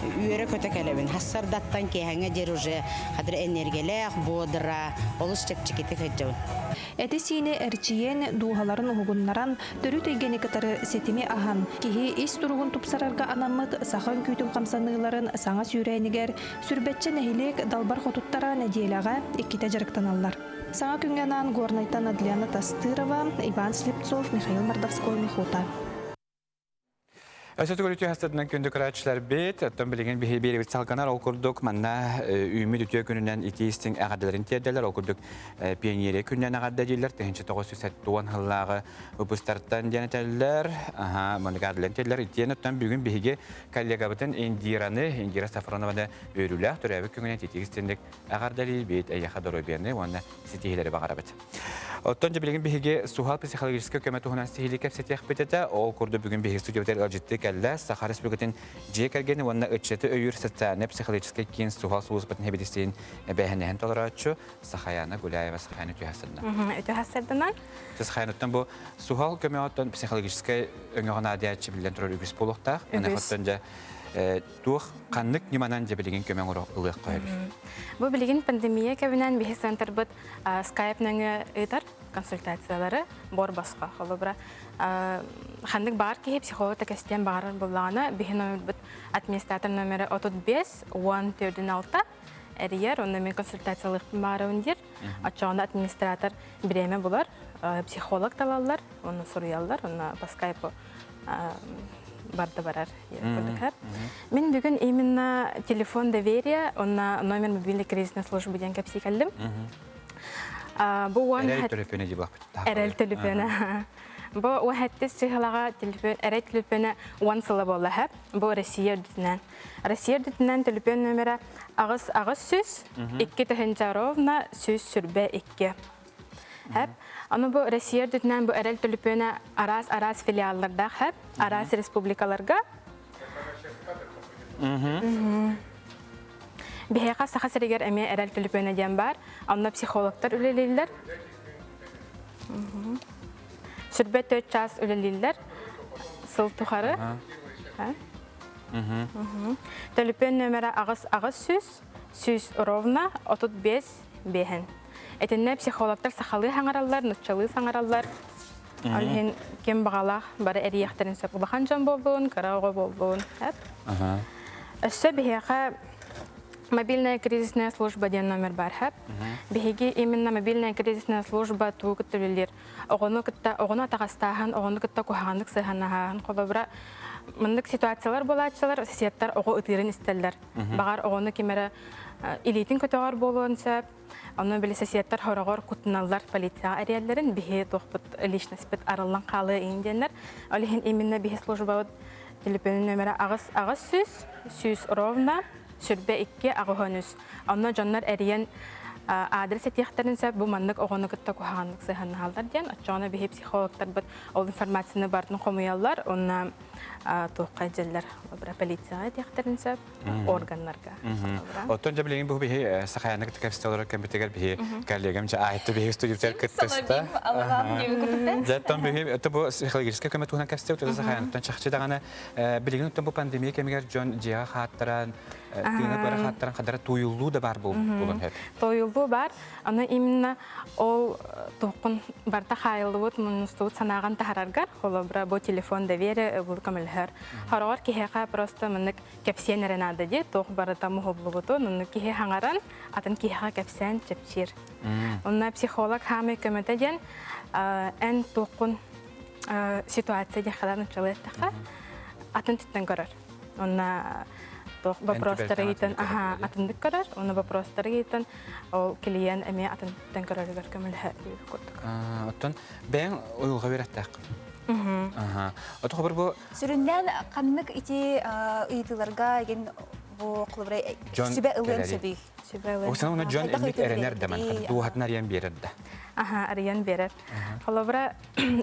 үйөрө көтөкелебин. Хассардаттан кеһәңе дер уже кадыр энергиялек бодра, олус чепчикете кеҗәү. Эти сине эрчиен дуһаларын угуннаран төрү тегене катары сетими ахан. Кихи ис туругун тупсарарга анамыт сахан күйтүн камсаныйларын саңа сүйрәнигер сүрбәтче нәһилек далбар хотуттара нәдиелага икките жарыктаналлар. Саңа күнгәнан Горнайтан Адлиана Тастырова, Иван Слепцов, Михаил Мордовской, Михута. Ösötü görüntü hastadan kündü kıraçlar bit, ötön bilgin bir bir salganar okurduk, manna ümit ütüye gününden itiistin ağadelerin terdeler okurduk, piyoniyere günden ağadeliler, tehinçe toğusu settuğun hıllağı upustarttan deneteller, manna ağadelerin terdeler, itiyen ötön bugün bir kollegabıtın Indira Safronova'da örülah, törevik gününden itiistindik ağadeli bit, eyyakadar öbirine, onunla sitihileri bağarabıt. Ötönce bilgin bir suhal psikolojik kökemeti hunan sihili kapsatiyah bitete, okurdu bugün bir stüdyoter alcittik, Әллә Саха Республикатын жекергені онна өтшеті өйір социальный психологический кейін суғал суыз бұтын хебедестейін бәйхіннәхін толыратшы Сахаяна Гуляева Сахаяны өтіғасырдынан. Өтіғасырдынан? Сахаяныттан бұл суғал көмеуаттан психологический өңіғын адиятчы білден тұрар үгіз болуқтақ. Өңіғаттан жа туық қанлық неманан жабілеген көмен ұлық қойылыр. Бұл білген пандемия кәбінен бейхі центр бұд скайпныңы ұйтар консультациялары бор басқа қолы бұра. Хандык бар ки психолог текстен бар булганы бихин бит администратор номері 35-136 эрьер онда мен консультациялык бар өндер ачагында администратор биреме булар психолог талалар оны соруялар оны по скайпу барды барар көрдүк. Мен бүгүн именно телефон доверия онна номер мобильный кризисной службы ден кепси келдим. Бу ван эрел телефоны Бу вахаттес сыхалага телефон эрет телефоны вансыла болла хап. Бу Россия дүтүнөн. Россия дүтүнөн телефон номері агыс сүз 2 тахынчаровна сүз сүрбе 2. Хап. Аны бу Россия дүтүнөн бу эрел телефоны арас филиалларда хап, арас республикаларга. Бихека саха серегер эме эрел телефоны ден бар. Аны психологтар үлелелер. Сүрбет 4 час үлелилер, сыл тухары. Телефон номера ағыз сүз ровно отут бес бехен. Этенне психологтар сахалы хаңараллар, нутчалы саңараллар. Алхин кем бағалақ бары әрияқтарын сөп ұлақан жан болуын, қарауға болуын. Өссө бігеға мобильная кризисная служба ден номер бар хэп. Бігеге именно мобильная кризисная служба туу күттілілер. Оғыны атағастағын, оғыны күтті кухағандық сығанағын қолабыра. Мындық ситуациялар болатшылар, сеттар оғы ұтырын істелдер. Бағар оғыны кемері илейтін көтіғар болуын сөп. Оны білі сеттар хорағар күттіналар полицияға әриялерін біге тоқпыт личностьпыт арылан қалы еңденлер. Олығын именно біге служба телефон номері ағыз сүз ровно сүрбе 2 ағығыныз. Оны жанлар әриян адрес етияқтарын сөп, бұл мандық оғыны күтті күхағандық сығанын алдар ден. Отчағына біге психологтар бұд ол информацияны бардың қомуялар, оны тоққа жерлер полицияға етияқтарын сөп, органларға. Оттон жа білеген бұл біге сақаяны күтті кәпістелері көмбетегер біге кәлегім жа айты біге студиптер күттісті. Жаттан біге, бұл психологический көмет туғынан кәпістел өтеді сақаяныктан шақчы дағаны білеген өттен бұл пандемия кемегер жон жиға қаттаран, түйіні бары қаттаран қадары туйылу да бар болын хәп. Туйылу бар, аны именно ол тоқын барда қайылы бұд, мұныстуыд санаған тахараргар, қолы бұра бұл телефон довері бұл көмілхер. Харағар кехеға просто мұнық кәпсен әрінады де, тоқ бары тамы қолы бұды, мұнық кехе хаңаран, атын кехеға кәпсен чепчер. Онна психолог хамы көмітеден ән тоқын ситуация дехаларын ұчылы әттіға атын түттен көрір. Онна вопростары гейтен, атындык көрөр, оны вопростары гейтен, ол келейен әме атындыктан көрөргөр көмілі көрдік. Оттон, бәйін ойылға береттәк. Оты қобыр бұл... Сүрінден қанмық ити ұйдыларға еген бұл құлыбырай сүбе ұлын сөбей. Осына оны Джон Элмик әренер дәмін, дуғатын ариян берерді. Ариян берер. Қолыбыра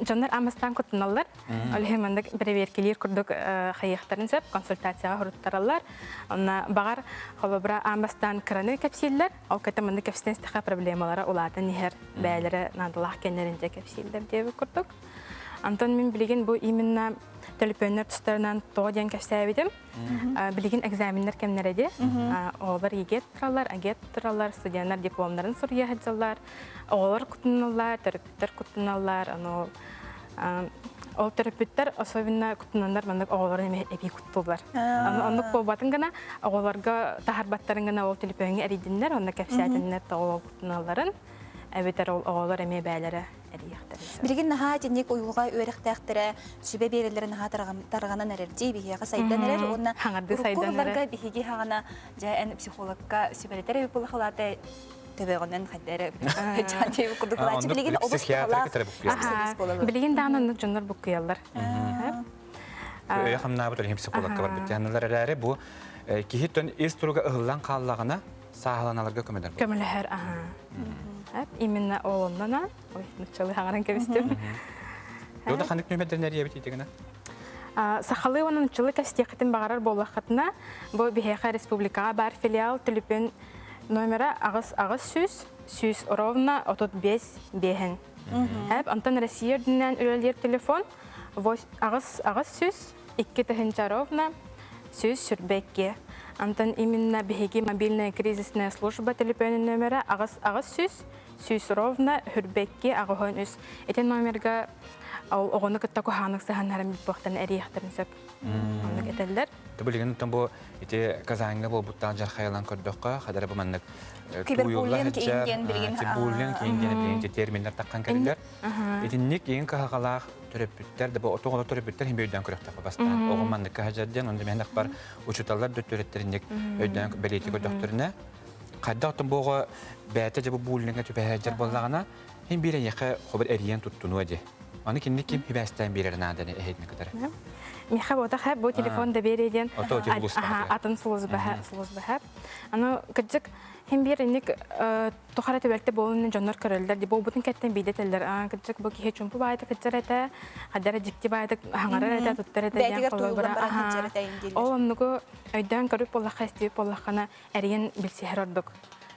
жондар амастан күттіналар. Олығы мандық бірверкелер күрдік қайықтарын сөп, консультацияға ғұрыттаралар. Онна бағар қолыбыра амастан кіраны кәпсейлер, ол көті мандық кәпсілден стіға проблемалары олатын ехер бәлері надылақ кәнерінде кәпсейлер деп күрдік. Антон мен білеген бұл именно телефоннар тұстарынан тоғаден кәпсәбедім. Білеген экзаменлер кәмнереді. Олар егет тұралар, агет тұралар, студиянар дипломларын сұрия хаджалар. Олар күтіналар, терапевттер күтіналар. Ол терапевттер особенно күтіналар, мандық оғыларын әбей күттілер. Ондық болбатын ғана, оғыларға тахарбаттарын ғана ол телефонға әрейдінлер, онда кәпсәдінлер тоғыл күтіналарын. Әбетер оғылар әме бәлері әрейіқтері. Бірген наға тенек ойылға өріқтәқтірі сүбе берілері наға тарғанан әрерде, бігеға сайдан әрер, онына ұрыққоларға бігеге хағана жәйін психологқа сүбелетер әбі болы қалады төбеғынан қаддары жантайы күрдіқылады. Білеген обыз қалақ білеген дағынан жонлар бұл қиялар. Өйіқамна бұтыр психологқа бар біті. Анылар әрі бұл кейттен ес тұруға ұғылан қалағына сағаланаларға көмедер бұл. Көмелер, именно олоннана, началы хаңаран кәбістім. Жода қандық нөмедерін әрі әбіт етегіна? Сақалы оның началы кәстеқетін бағарар болуақытына, бұл Бехеха Республикаға бар филиал телефон номері ағыз сүз ровно 35 бехен. Антон Россия дүнен өлелер телефон ағыз сүз 2 ровно сүз сүрбекке. Антон именно Бехеге мобильная кризисная служба телефон номері ағыз сүз ровно хүрбекке ағығын үз. Этен номерға оғыны күтті күханық сағанарым бұқтан әрияқтарын сөп. Ондық әтелдер. Білген ұттан бұл қазаңында бұл бұттан жар қайылан көрдіққа, қадары бұл мәнік кибербуллинг кейінген білген. Кибербуллинг кейінген білген терминдер таққан кәрілер. Етіннек ең қағалақ түріппіттер, тоғылы түріппіттер хем өйден көріқтаққа бастан. Оғын мәнік қағажаден, онда мәнік бар ұчуталар дөттөреттеріндек өйден бәлеті көрдіқтеріне. Қадда ұттан бұғы бәті жабы буллинға түпәжер болағына, хем бірен еқі қобыр әриян тұттыну әде. Оны кенде кем хебәстен берерін аданы әйдіне көтірі? Меха бота хәп, бұл телефон да береден атын сұлыз бәхәп. Аны күджік хем берінік тұқара төбәлікті болуының жонлар көрілдер. Бұл бұтын кәттен бейдетелдер. Күджік бұл кеге чүмпі байды күджір әті, қадары жікті байды аңарар әті, тұттар әті. Бәдігер туылған бара күджір әті әйінделер. Ол онығы өйден көріп болаққа істейіп болаққана әрген білсехер ордық.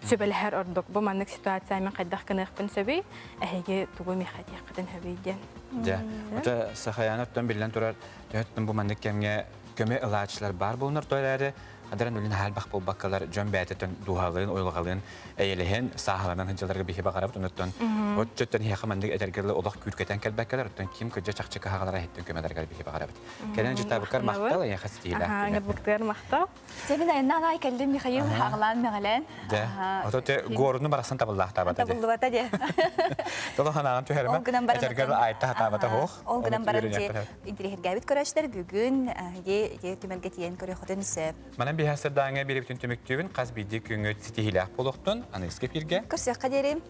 Сөбеләһәр ордық. Бұл маннық ситуация мен қайдақ қынықпын сөбей, әйге туғы мехатияқытын хөбейден. Ота сақаяны өттен білден тұрар, төттен бұл маннық кәмге көмө ылаачылар бар болнар тойлары. Адаран үлін хәл бақ болбаққалар жөн бәйтетін дуғалығын, ойлығалығын, әйеліхен сағаланан хынчыларға бейхе бағарабыт, ұныттан. От жөттен хияқы мәндік әдергерлі олық күркетен кәлбәккалар, ұттан кем көджі чақчықы хағалара хеттен көмәдергер бейхе бағарабыт. Кәден жүтті бұқар мақтал, әйен қас стейілі. Аңыр бұқтығар мақтал. Жемін айынан ай кәлді Михаил хағалан мәғален. Де, ототе горыны барасын табыллақ табата де. Табыллыбата де. Толы ханағын түйерімен әдергерлі айтта хатабата хоқ. Ол күнен барын же интерехергәбіт көрәштер бүгін түмәлге тиен көрі құтын сөп. Манан бейхасыр даңа бері бүтін түміктігін қаз бейді күңі тетихиләқ болуқтын, аны ескеп ерге. Көрсек қадерім.